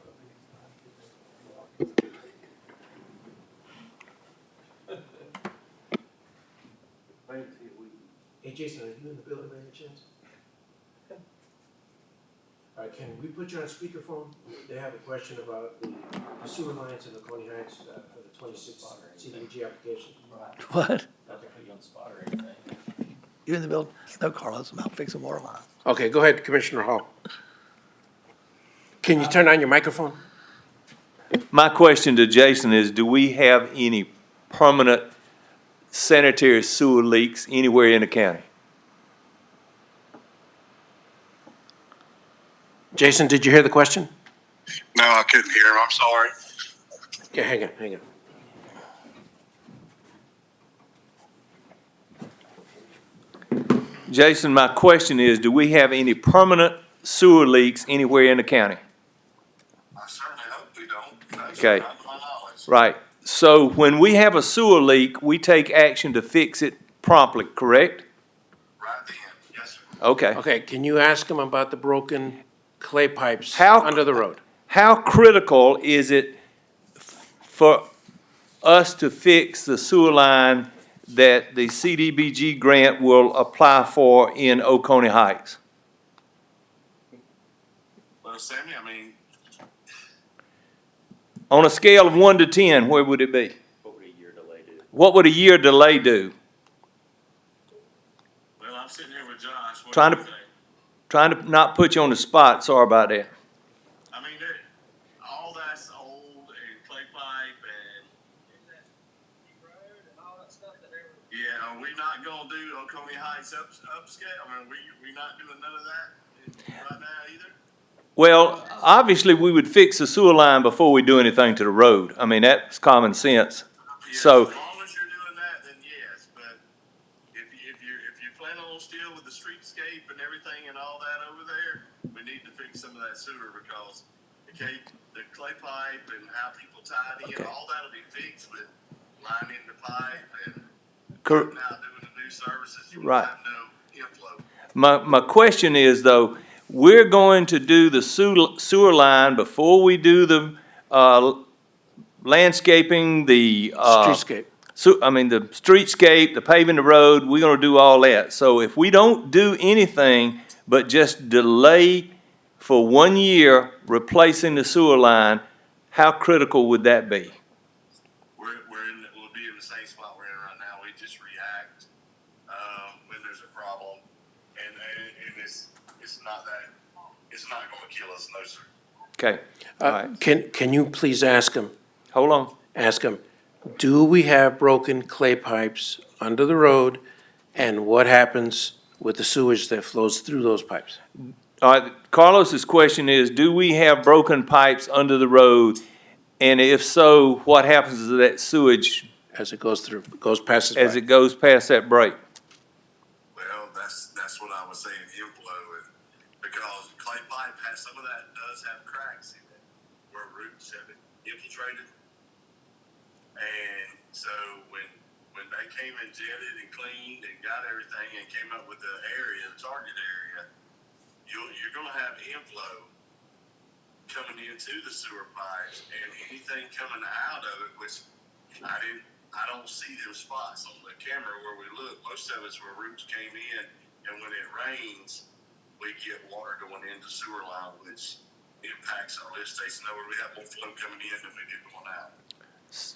Hey, Jason, are you in the building by any chance? All right, can we put you on speakerphone? They have a question about the sewer lines in the Coney Heights for the 26 CDBG application. What? Not to put you on the spot or anything. You in the building? No, Carlos, I'm out fixing water lines. Okay, go ahead, Commissioner Hall. Can you turn on your microphone? My question to Jason is, do we have any permanent sanitary sewer leaks anywhere in the county? Jason, did you hear the question? No, I couldn't hear him. I'm sorry. Okay, hang on. Jason, my question is, do we have any permanent sewer leaks anywhere in the county? I certainly hope we don't. No, Okay. not to my knowledge. Right. So when we have a sewer leak, we take action to fix it promptly, correct? Right then, yes, sir. Okay. Okay, can you ask him about the broken clay pipes How- under the road? How critical is it for us to fix the sewer line that the CDBG grant will apply for in Oconee Heights? Well, Sammy, I mean, On a scale of 1 to 10, where would it be? What would a year delay do? What would a year delay do? well, I'm sitting here with Josh. What Trying do to- you think? Trying to not put you on the spot, sorry about that. I mean, all that's old and clay pipe and. Yeah, are we not gonna do Oconee Heights upscale? I mean, we not doing none of that right now either? Well, obviously, we would fix the sewer line before we do anything to the road. I mean, that's common sense. Yeah, So- as long as you're doing that, then yes, but if you're planning on still with the streetscape and everything and all that over there, we need to fix some of that sewer because the clay pipe and how people tie it in, Okay. all that'll be fixed with lining the pipe and Cor- now doing the new services, you will Right. have no inflow. My question is though, we're going to do the sewer line before we do the, landscaping, the, Streetscape. so, I mean, the streetscape, the paving the road, we're gonna do all that. So if we don't do anything but just delay for 1 year replacing the sewer line, how critical would that be? We'll be in the same spot we're in right now. We just react, when there's a problem. And it's not gonna kill us, no, sir. Okay, all right, Can you please ask him, hold on. do we have broken clay pipes under the road? And what happens with the sewage that flows through those pipes? All right, Carlos's question is, do we have broken pipes under the road? And if so, what happens to that sewage As it goes through, goes past his as pipe? it goes past that break? Well, that's what I was saying, inflow, and because clay pipe has, some of that does have cracks in it where roots have infiltrated. And so when they came and jetted and cleaned and got everything and came up with the area, the target area, you're gonna have inflow coming into the sewer pipes, and anything coming out of it, which I don't see them spots on the camera where we look. Most of it's where roots came in, and when it rains, we get water going into sewer line, which impacts our lift station. Where we have more flow coming in than we do going out.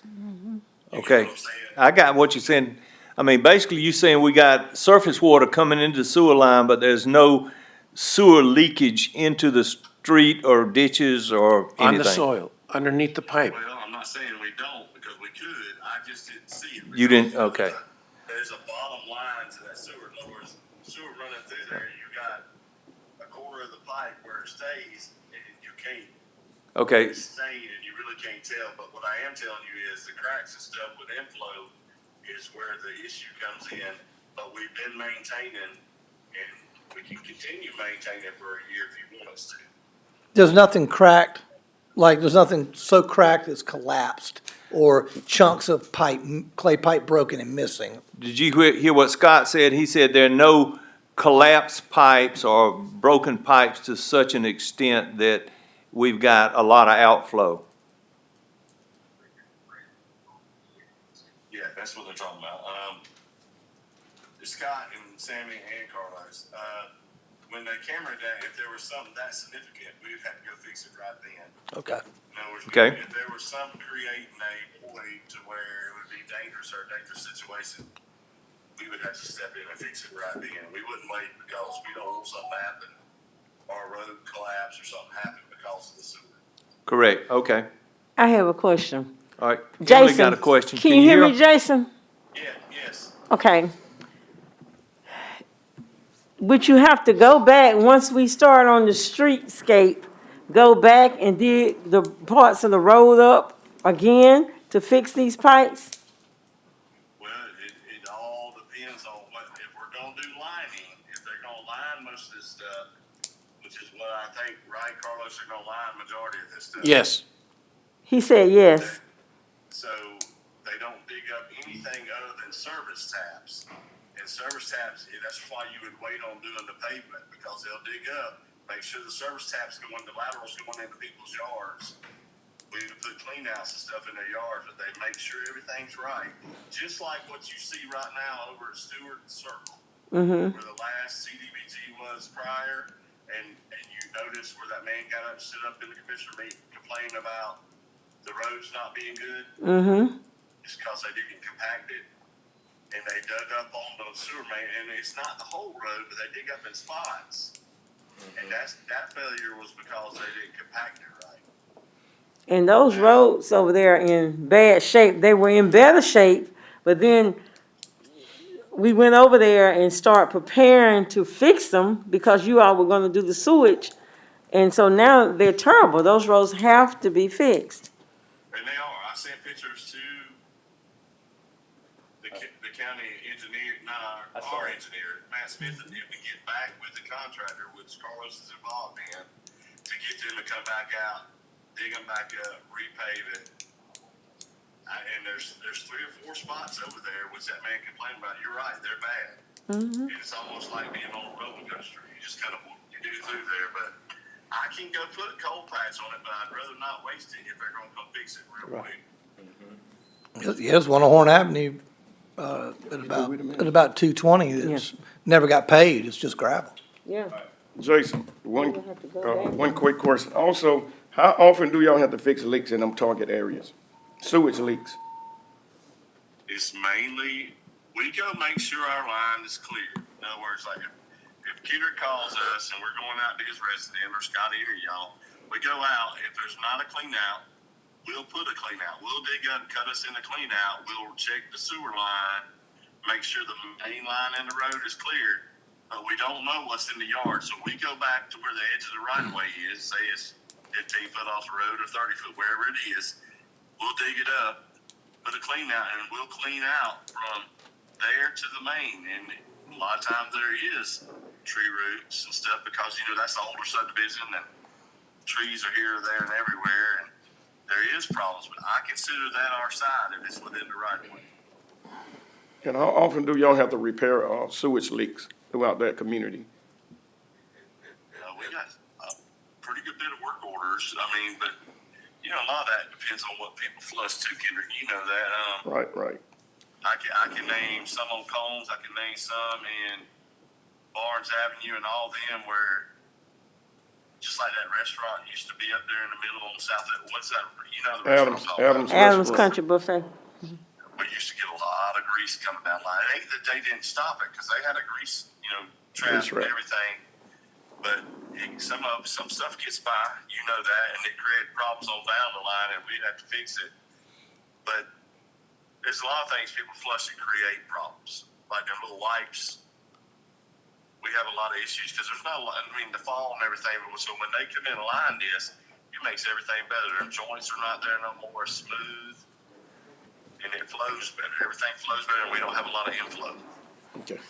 You get Okay, what I'm saying? I got what you're saying. I mean, basically, you saying we got surface water coming into the sewer line, but there's no sewer leakage into the street or ditches or On the anything? soil, underneath the pipe. Well, I'm not saying we don't, because we could. I just didn't see it. You didn't- Because okay. There's a bottom line to that sewer. In other words, sewer running through there, you got a quarter of the pipe where it stays, and you can't Okay, sustain, and you really can't tell. But what I am telling you is the cracks and stuff with inflow is where the issue comes in. But we've been maintaining, and we can continue maintaining for a year if you want us to. There's nothing cracked, like there's nothing so cracked it's collapsed, or chunks of pipe, clay pipe broken and missing. did you hear what Scott said? He said there are no collapsed pipes or broken pipes to such an extent that we've got a lot of outflow. Yeah, that's what they're talking about. Scott and Sammy and Carlos, when they cameraed that, if there was something that significant, we'd have to go fix it right then. Okay. In other words, Okay. if there was something creating a void to where it would be dangerous or a dangerous situation, we would have to step in and fix it right then. We wouldn't wait because we don't want something to happen, or a road collapse or something happen because of the sewer. Correct, okay. I have a question. All right, Emily Jason, got a question. can you hear me, Jason? Yeah, yes. Okay. But you have to go back, once we start on the streetscape, go back and dig the parts of the road up again to fix these pipes? Well, it all depends on what, if we're gonna do lining, if they're gonna line most of this stuff, which is what I think, right, Carlos, they're gonna line majority of this stuff. Yes, He said yes. So they don't dig up anything other than service taps. And service taps, that's why you would wait on doing the pavement, because they'll dig up, make sure the service taps going, the laterals going into people's yards. We would put clean outs and stuff in their yards, but they make sure everything's right. Just like what you see right now over at Stewart Circle, where the last CDBG was prior, and you notice where that man got up, stood up in the commissioner meeting, complaining about the roads not being good. It's because they didn't compact it, and they dug up on the sewer main, and it's not the whole road, but they dig up in spots. And that failure was because they didn't compact it right. And those roads over there in bad shape, they were in better shape, but then we went over there and started preparing to fix them because you all were gonna do the sewage. And so now they're terrible. Those roads have to be fixed. And they are. I sent pictures to the county engineer, our engineer, Matt Smith, and then we get back with the contractor, which Carlos is involved in, to get them to come back out, dig them back up, repave it. And there's 3 or 4 spots over there, which that man complained about. You're right, they're bad. And it's almost like being on a roller coaster. You just kind of you do through there, but I can go put a cold patch on it, but I'd rather not waste it if they're gonna come fix it real quick. There's one on Horn Avenue, at about 220 that's never got paid. It's just gravel. Yeah. Jason, We're gonna have to go back. one quick question. Also, how often do y'all have to fix leaks in them target areas? Sewage leaks? It's mainly, we go make sure our line is clear. In other words, like if Peter calls us and we're going out to his resident, or Scotty or y'all, we go out, if there's not a clean out, we'll put a clean out. We'll dig up, cut us in the clean out, we'll check the sewer line, make sure the main line in the road is clear, but we don't know what's in the yard, so we go back to where the edge of the right of way is, say it's 15 foot off the road or 30 foot, wherever it is, we'll dig it up, put a clean out, and we'll clean out from there to the main. And a lot of times there is tree roots and stuff because, that's the older subdivision and trees are here, there, and everywhere. And there is problems, but I consider that our side if it's within the right of way. And how often do y'all have to repair sewage leaks throughout that community? We got a pretty good bit of work orders. But a lot of that depends on what people flush to, Kendrick. You know that. Right. I can name some on Combs. I can name some in Barnes Avenue and all them where, just like that restaurant used to be up there in the middle on South. What's that? The restaurant I'm talking about? Adams Country Buffet. We used to get a lot of grease coming down the line. It ain't that they didn't stop it because they had a grease, trap and everything. But some stuff gets by, that, and it created problems on down the line, and we'd have to fix it. But there's a lot of things people flush that create problems, like them little wipes. We have a lot of issues because there's not a lot. The fall and everything. So when they come in and line this, it makes everything better. Their joints are not there no more, smooth, and it flows better. Everything flows better, and we don't have a lot of inflow. Okay.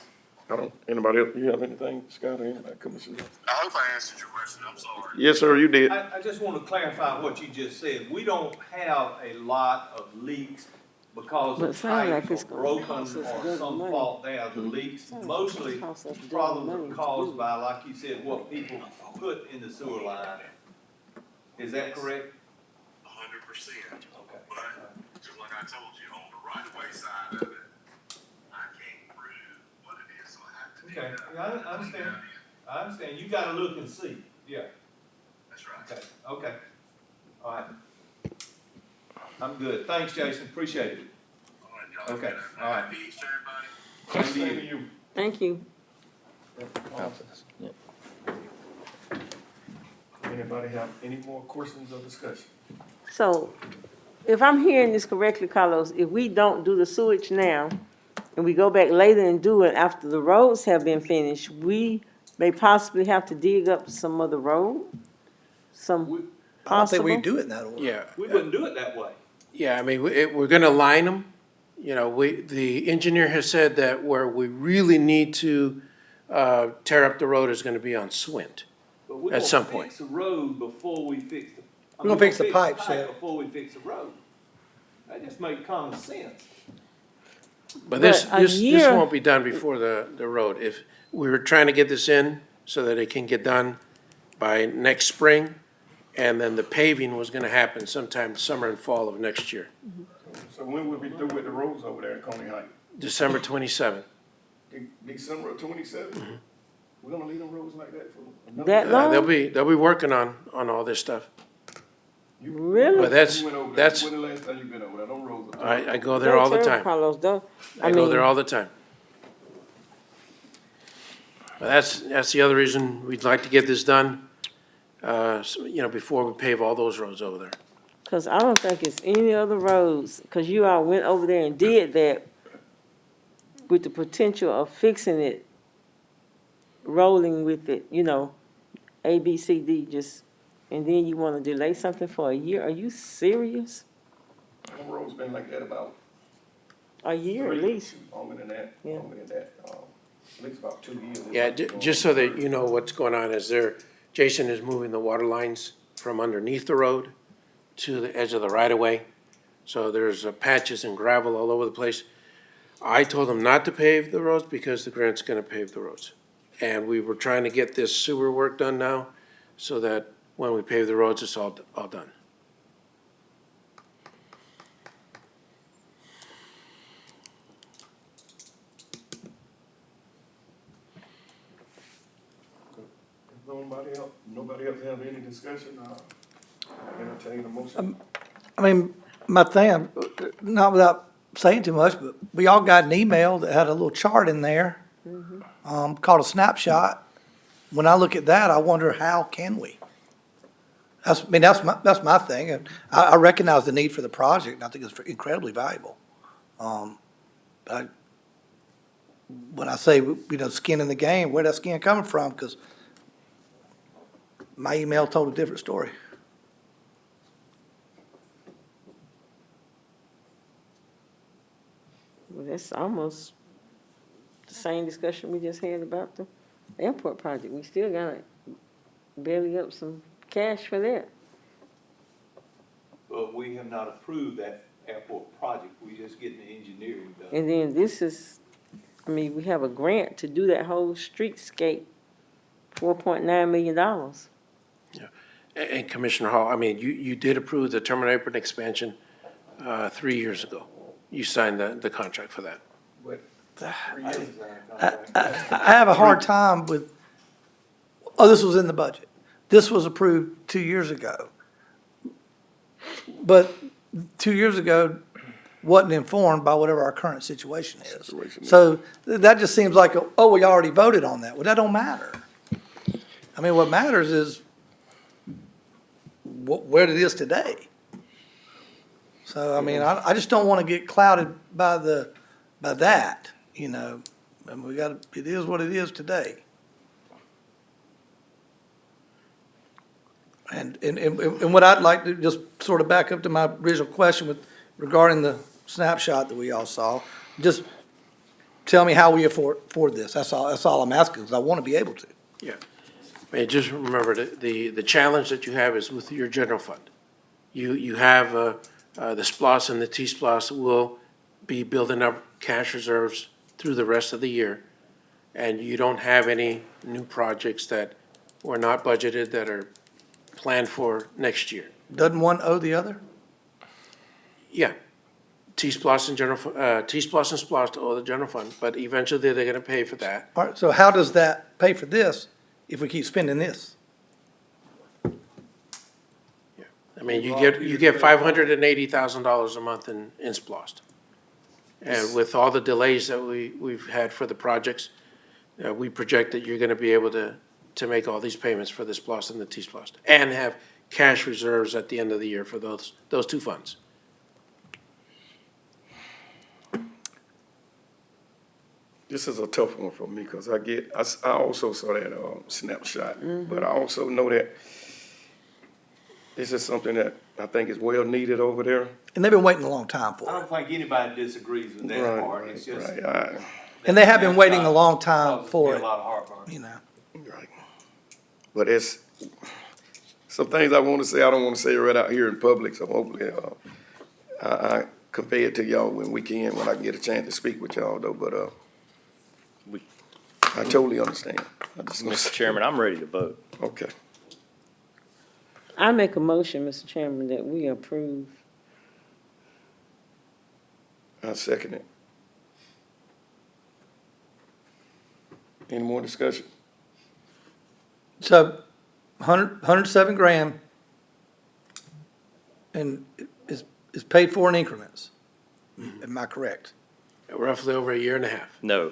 Anybody else, you have anything, Scott, or anybody come and see? I hope I answered your question. I'm sorry. Yes, sir, you did. I just want to clarify what you just said. We don't have a lot of leaks because But it of sounds like pipes it's or gonna broken cost us or double some money. fault there. The leaks, Sounds like mostly it's cost us double problems money are to caused do. by, like you said, what people put in the sewer line. Is that correct? 100%. Okay. But just like I told you, on the right of way side of it, I can't prove what it is, so I have to dig Okay, it up. yeah, I understand. I understand. You gotta look and see. Yeah, That's right. okay. All right. I'm good. Thanks, Jason. Appreciate it. All right, y'all. Okay, all right. Happy Easter, everybody. Same to you. Thank you. Anybody have any more questions or discussion? So, if I'm hearing this correctly, Carlos, if we don't do the sewage now, and we go back later and do it after the roads have been finished, we may possibly have to dig up some other road? Some I don't think possible? we do it in that order. Yeah. We wouldn't do it that way. Yeah, we're gonna line them. The engineer has said that where we really need to tear up the road is gonna be on Swint. But we're At gonna some point. fix the road before we fix the. We're gonna fix the pipes, pipe yeah. Before we fix the road. That just makes common sense. But this But a year- won't be done before the road. If, we were trying to get this in so that it can get done by next spring, and then the paving was gonna happen sometime summer and fall of next year, So when will we through with the roads over there at Coney Heights? December 27th. December 27th? We're gonna leave them roads like that for another? That year? long? They'll be working on all this stuff. Really? But You went over there. that's, When the last time you been over there? Them roads are. I go there all the That's time. Carlos, though. I go mean, there all the time. But that's the other reason we'd like to get this done, before we pave all those roads over there. Cause I don't think it's any other roads, cause you all went over there and did that with the potential of fixing it, rolling with it, A, B, C, D, just, and then you wanna delay something for a year? Are you serious? Them roads been like that about. A year at least. Longer than that, Yeah. at least about 2 years. Yeah, just so that you know what's going on is Jason is moving the water lines from underneath the road to the edge of the right of way. So there's patches and gravel all over the place. I told him not to pave the roads because the grant's gonna pave the roads. And we were trying to get this sewer work done now, so that when we pave the roads, it's all done. Nobody else have any discussion, entertain a motion? I mean, my thing, not without saying too much, but we all got an email that had a little chart in there, called a snapshot. When I look at that, I wonder, how can we? That's my thing. And I recognize the need for the project, and I think it's incredibly valuable. But when I say, skin in the game, where that skin coming from? Because my email told a different story. Well, that's almost the same discussion we just had about the airport project. We still gotta belly up some cash for that. But we have not approved that airport project, we just getting the engineering done. And then this is, we have a grant to do that whole streetscape, $4.9 million. And Commissioner Hall, I mean, you did approve the terminal apron expansion 3 years ago. You signed the contract for that. I have a hard time with, this was in the budget. This was approved 2 years ago. But 2 years ago wasn't informed by whatever our current situation is. So that just seems like, we already voted on that. Well, that don't matter. I mean, what matters is where it is today. So, I mean, I just don't want to get clouded by that, And it is what it is today. And what I'd like to just sort of back up to my original question regarding the snapshot that we all saw, just tell me how we afford this. That's all I'm asking, because I want to be able to. Yeah. I mean, just remember, the challenge that you have is with your general fund. You have the SPLOST and the T-SPLOST will be building up cash reserves through the rest of the year, and you don't have any new projects that were not budgeted that are planned for next year. Doesn't one owe the other? Yeah. T-SPLOST and T-SPLOST and SPLOST owe the general fund, but eventually they're gonna pay for that. All right, so how does that pay for this if we keep spending this? I mean, you get $580,000 a month in SPLOST. And with all the delays that we've had for the projects, we project that you're gonna be able to make all these payments for the SPLOST and the T-SPLOST, and have cash reserves at the end of the year for those two funds. This is a tough one for me, because I also saw that, snapshot, but I also know that this is something that I think is well needed over there. And they've been waiting a long time I for it. don't think anybody disagrees with that part, it's just. Right. And they have been waiting a long time for A it, lot of heartburn. Right. But it's, some things I want to say, I don't want to say right out here in public, so hopefully, I convey it to y'all when I can get a chance to speak with y'all though, but, I totally understand. Mr. Chairman, I'm ready to vote. Okay. I make a motion, Mr. Chairman, that we approve. I second it. Any more discussion? So, 107 grand, and is paid for in increments. Am I correct? Roughly over a year and a half. No.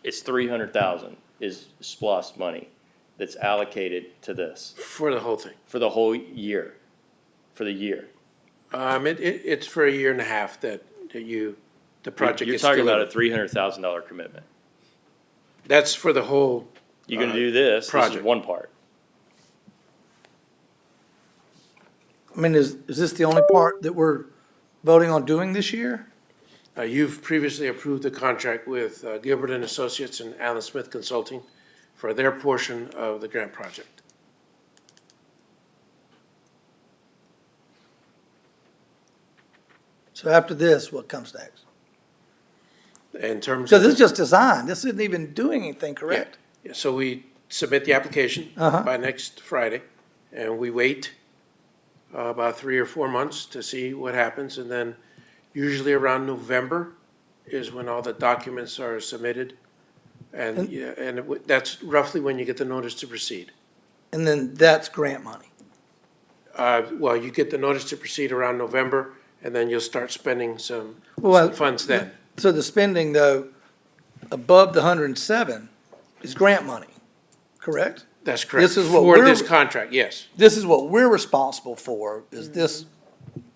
It's 300,000 is SPLOST money that's allocated to this For the whole thing. for the whole year, for the year. It's for a year and a half that the project You're gets talking about a delivered. $300,000 commitment. That's for the whole, You're gonna do this is project. one part. I mean, is this the only part that we're voting on doing this year? you've previously approved the contract with Gilbert and Associates and Allen Smith Consulting for their portion of the grant project. So after this, what comes next? In terms Because of. this is just design, this isn't even doing anything, correct? Yeah, so we submit the application Uh-huh. by next Friday, and we wait about 3 or 4 months to see what happens, and then usually around November is when all the documents are submitted And, yeah, and that's roughly when you get the notice to proceed. And then that's grant money. Well, you get the notice to proceed around November, and then you'll start spending some Well, funds then. So the spending though, above the 107 is grant money, correct? That's correct. This is what For we're- this contract, yes. This is what we're responsible for, is this,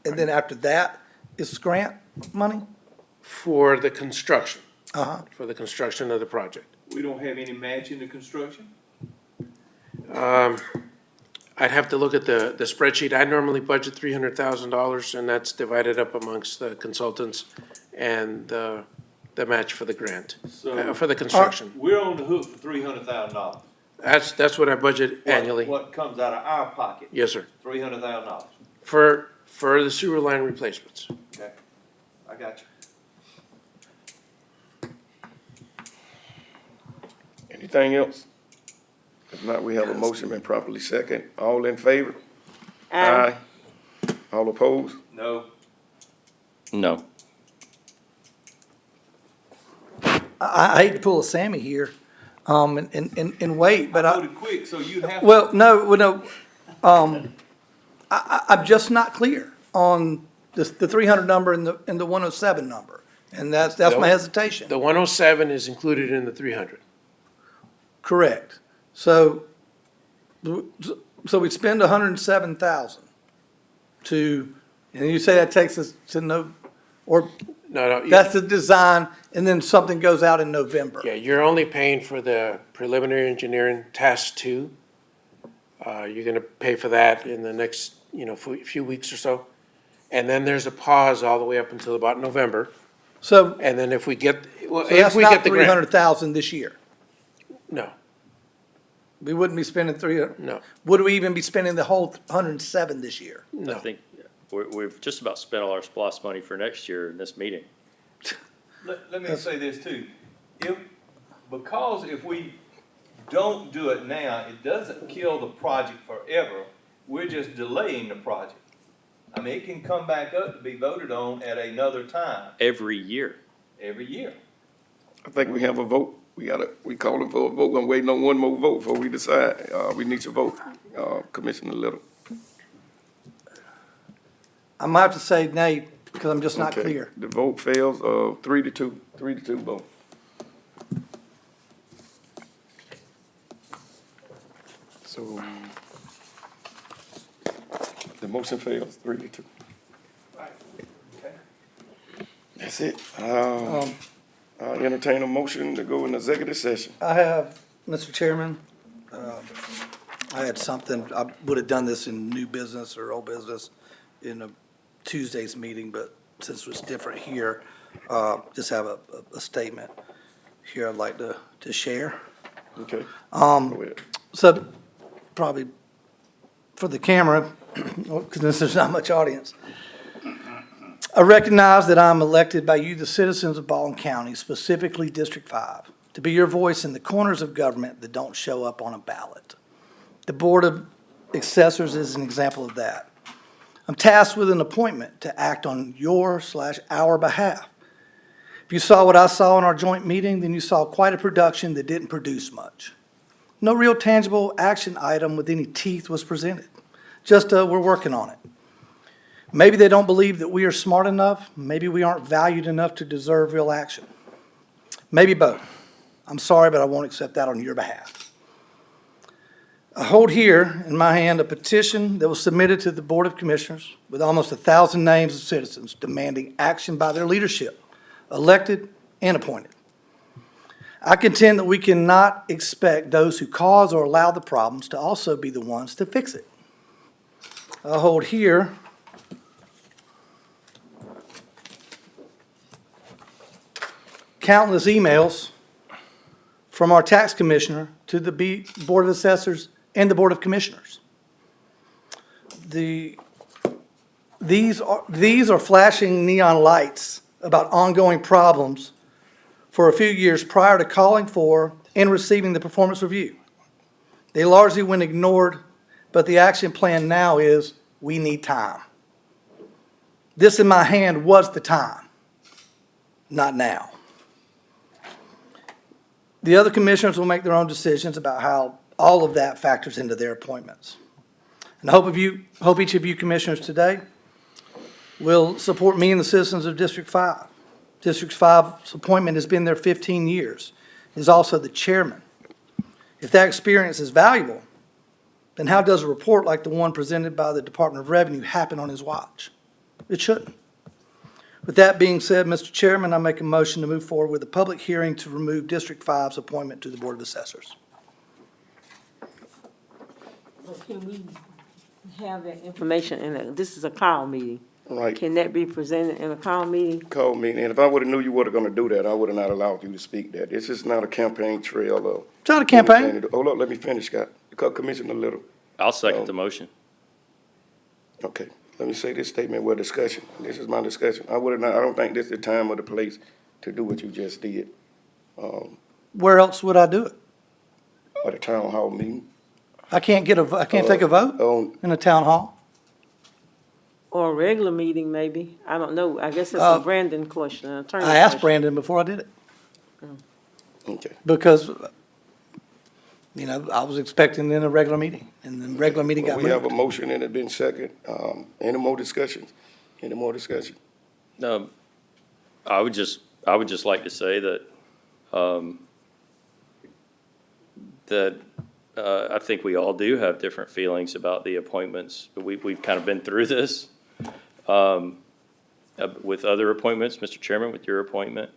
and then after that, is grant money? For the construction, Uh-huh. for the construction of the project. We don't have any match in the construction? I'd have to look at the spreadsheet. I normally budget $300,000, and that's divided up amongst the consultants and the match for the grant, for the construction. We're on the hook for $300,000. That's what I budget annually. What comes out of our pocket, Yes, sir. $300,000. For the sewer line replacements. Okay, I got you. Anything else? If not, we have a motion been properly second. All in favor? Aye. All opposed? No. No. I hate to pull a Sammy here, and wait, but I I, voted quick, so you'd have to. well, no, I'm just not clear on the 300 number and the 107 number. And that's my hesitation. The 107 is included in the 300. Correct. So we spend 107,000 to, and you say that takes us to or No, that's the design, and then something goes out in November. yeah, you're only paying for the preliminary engineering task 2. You're gonna pay for that in the next, few weeks or so. And then there's a pause all the way up until about November. So, And then if we get, well, so if that's we not get the grant. 300,000 this year. No, We wouldn't be spending 300. no, Would we even be spending the whole 107 this year? I no. think we've just about spent all our SPOS money for next year in this meeting. Let me say this too. Because if we don't do it now, it doesn't kill the project forever. We're just delaying the project. I mean, it can come back up to be voted on at another time, Every year. every year. I think we have a vote. We calling for a vote. I'm waiting on one more vote before we decide. We need to vote, Commissioner Little. I might have to say nay, because I'm just not Okay. clear. The vote fails, 3-2, 3-2 vote. So, the motion fails, 3-2. Okay. That's it. I'll entertain a motion to go in executive session. I have, Mr. Chairman, I had something, I would have done this in new business or old business in a Tuesday's meeting, but since it's different here, just have a statement here I'd like to share. Okay. Um, Go ahead. So probably for the camera, because there's not much audience. I recognize that I'm elected by you, the citizens of Baldwin County, specifically District 5, to be your voice in the corners of government that don't show up on a ballot. The Board of Assessors is an example of that. I'm tasked with an appointment to act on your/our behalf. If you saw what I saw in our joint meeting, then you saw quite a production that didn't produce much. No real tangible action item with any teeth was presented. Just, we're working on it. Maybe they don't believe that we are smart enough. Maybe we aren't valued enough to deserve real action. Maybe both. I'm sorry, but I won't accept that on your behalf. I hold here in my hand a petition that was submitted to the Board of Commissioners with almost 1,000 names of citizens demanding action by their leadership, elected and appointed. I contend that we cannot expect those who cause or allow the problems to also be the ones to fix it. I hold here countless emails from our tax commissioner to the Board of Assessors and the Board of Commissioners. These are flashing neon lights about ongoing problems for a few years prior to calling for and receiving the performance review. They largely went ignored, but the action plan now is we need time. This in my hand was the time, not now. The other commissioners will make their own decisions about how all of that factors into their appointments. And I hope each of you commissioners today will support me and the citizens of District 5. District 5's appointment has been there 15 years. He's also the chairman. If that experience is valuable, then how does a report like the one presented by the Department of Revenue happen on his watch? It shouldn't. With that being said, Mr. Chairman, I make a motion to move forward with a public hearing to remove District 5's appointment to the Board of Assessors. Can we have that information this is a call meeting? Right, Can that be presented in a call meeting? call me, and if I would've knew you were gonna do that, I would've not allowed you to speak that. This is not a campaign trail of. It's not a campaign. anything to do. Hold up, let me finish, Scott. Commissioner Little, I'll second the motion. okay, let me say this statement with discussion. This is my discussion. I don't think this is the time or the place to do what you just did. Where else would I do it? At a town hall meeting. I can't take a vote On, in a town hall? Or a regular meeting, maybe? I don't know. I guess it's Uh, a Brandon question, an attorney I asked question. Brandon before I did it, okay, because, I was expecting in a regular meeting, and the regular meeting well, got we have a moved. motion and it's been second. Any more discussions? Any more discussion? I would just like to say that, I think we all do have different feelings about the appointments. We've kind of been through this, with other appointments, Mr. Chairman, with your appointment.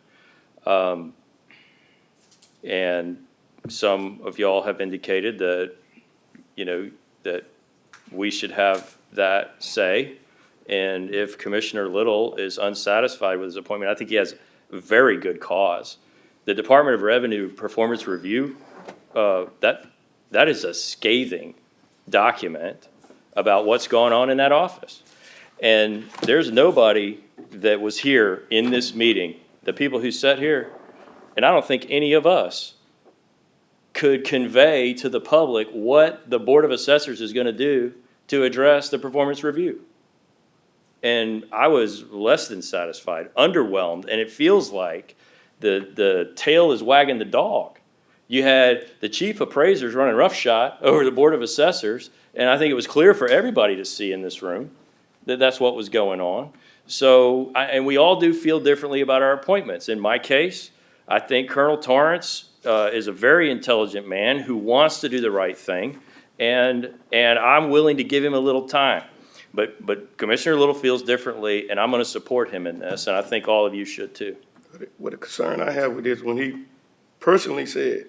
And some of y'all have indicated that, that we should have that say. And if Commissioner Little is unsatisfied with his appointment, I think he has very good cause. The Department of Revenue Performance Review, that is a scathing document about what's going on in that office. And there's nobody that was here in this meeting, the people who sat here, and I don't think any of us could convey to the public what the Board of Assessors is gonna do to address the performance review. And I was less than satisfied, underwhelmed, and it feels like the tail is wagging the dog. You had the chief appraisers running roughshod over the Board of Assessors, and I think it was clear for everybody to see in this room that that's what was going on. So, and we all do feel differently about our appointments. In my case, I think Colonel Torrance is a very intelligent man who wants to do the right thing, and I'm willing to give him a little time. But Commissioner Little feels differently, and I'm gonna support him in this, and I think all of you should too. What a concern I have with this, when he personally said,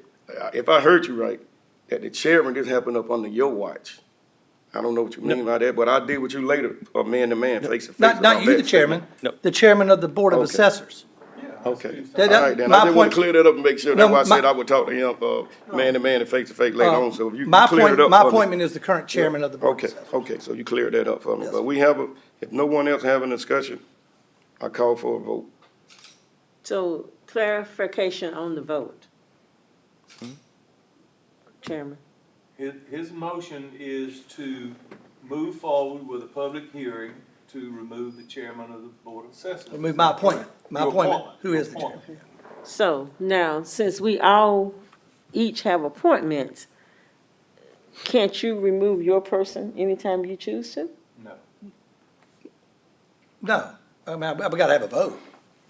if I heard you right, that the chairman, this happened up under your watch. I don't know what you mean by that, but I'll deal with you later, man to man, face to face. Not about you, the that. chairman, No. the chairman of the Board of Okay. Assessors. Okay, That- all right, then, my I just want point- to clear that up and make sure, No, that's why I said my- I would talk to him, man to man and face to face later on, so if you My clear it up my for me. appointment is the current chairman of the Board of Okay, Assessors. okay, so you cleared that up for me, Yes. but we have if no one else having a discussion, I call for a vote. So clarification on the vote. Chairman. His motion is to move forward with a public hearing to remove the chairman of the Board of Assessors. Remove my appointment, Your who is the Your chairman? So now, since we all each have appointments, can't you remove your person anytime you choose to? No. No, I mean, I gotta have a vote,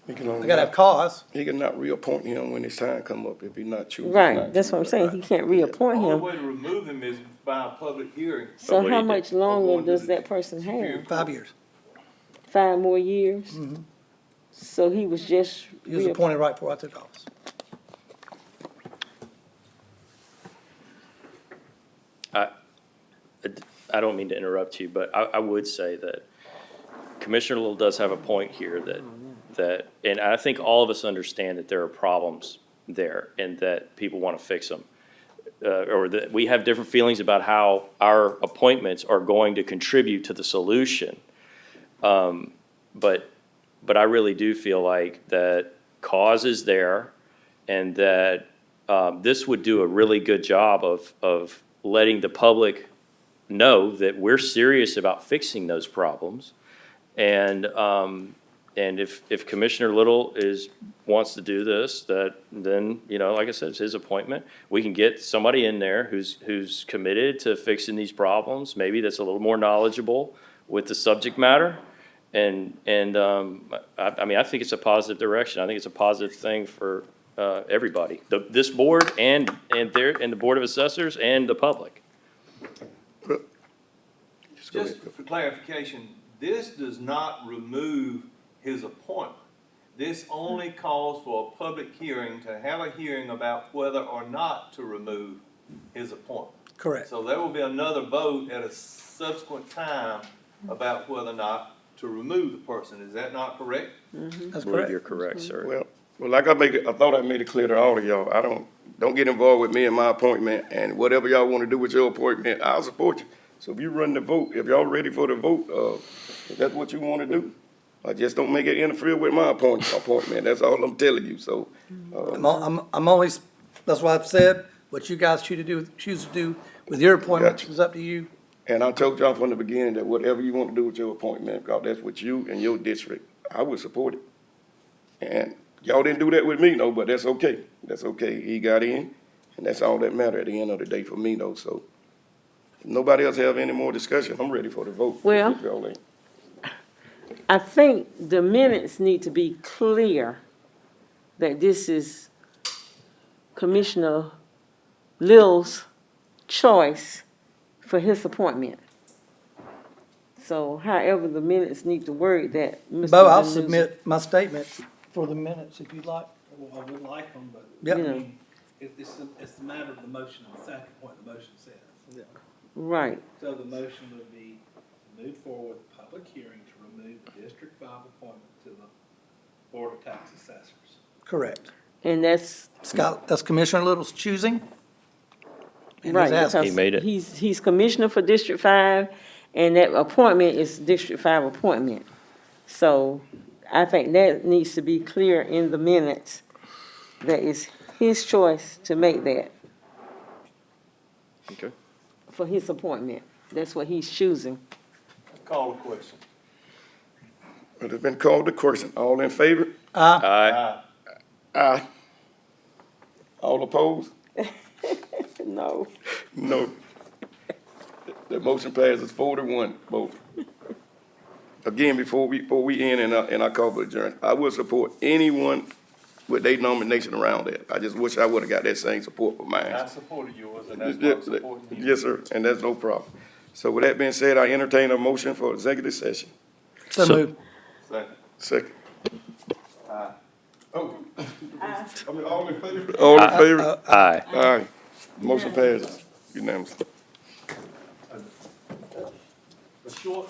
He can I only, gotta have cause. he cannot reappoint him when his time come up if he not choosing. Right, not that's what I'm to. saying, he can't reappoint The only him. way to remove him is by a public hearing. So what how he did. much longer does that person have? 5 years. 5 more years? So he was just. He was appointed right before I took office. I don't mean to interrupt you, but I would say that Commissioner Little does have a point here that, and I think all of us understand that there are problems there and that people want to fix them. Or that we have different feelings about how our appointments are going to contribute to the solution. But I really do feel like that cause is there and that this would do a really good job of letting the public know that we're serious about fixing those problems. And And if Commissioner Little wants to do this, then, like I said, it's his appointment. We can get somebody in there who's committed to fixing these problems, maybe that's a little more knowledgeable with the subject matter. I mean, I think it's a positive direction. I think it's a positive thing for, everybody, this board and the Board of Assessors and the public. Just for clarification, this does not remove his appointment. This only calls for a public hearing to have a hearing about whether or not to remove his appointment. Correct. So there will be another vote at a subsequent time about whether or not to remove the person. Is that not correct? That's I believe you're correct. correct, sir. Well, like I thought I made it clear to all of y'all, don't get involved with me and my appointment, and whatever y'all wanna do with your appointment, I'll support you. So if you run the vote, if y'all ready for the vote, if that's what you wanna do, just don't make it interfere with my appointment, that's all I'm telling you, so. I'm only, that's why I've said, what you guys choose to do with your appointments Gotcha. is up to you. And I told y'all from the beginning that whatever you want to do with your appointment, because that's what you and your district, I would support it. And y'all didn't do that with me, though, but that's okay. That's okay. He got in, and that's all that matter at the end of the day for me, though, so. If nobody else have any more discussion, I'm ready for the vote. Well- If y'all ain't. I think the minutes need to be clear that this is Commissioner Little's choice for his appointment. So however the minutes need to word that, Mr. Bo, I'll Denucci- submit my statement for the minutes if you'd like. Well, I would like them, but. Yep. I mean, it's a matter of the motion and the second, what the motion says. Right, So the motion would be to move forward with a public hearing to remove the District 5 appointment to the Board of Tax Assessors. Correct. and that's Scott, that's Commissioner Little's choosing. And he's right, asking. because He made it. he's commissioner for District 5, and that appointment is District 5 appointment. So I think that needs to be clear in the minutes, that it's his choice to make that Okay. for his appointment. That's what he's choosing. Call the question. It has been called the question. All in favor? Aye. Aye. All opposed? No. No. The motion passes 4-1, vote. Again, before we end and I call for adjourn, I will support anyone with their nomination around that. I just wish I would've got that same support for mine. I supported yours, and that's why I'm supporting you. Yes, sir, and that's no problem. So with that being said, I entertain a motion for executive session. So moved. Second. Second. Aye. Oh. I mean, all in favor? All in favor? Aye. Aye. Motion passes unanimously. A short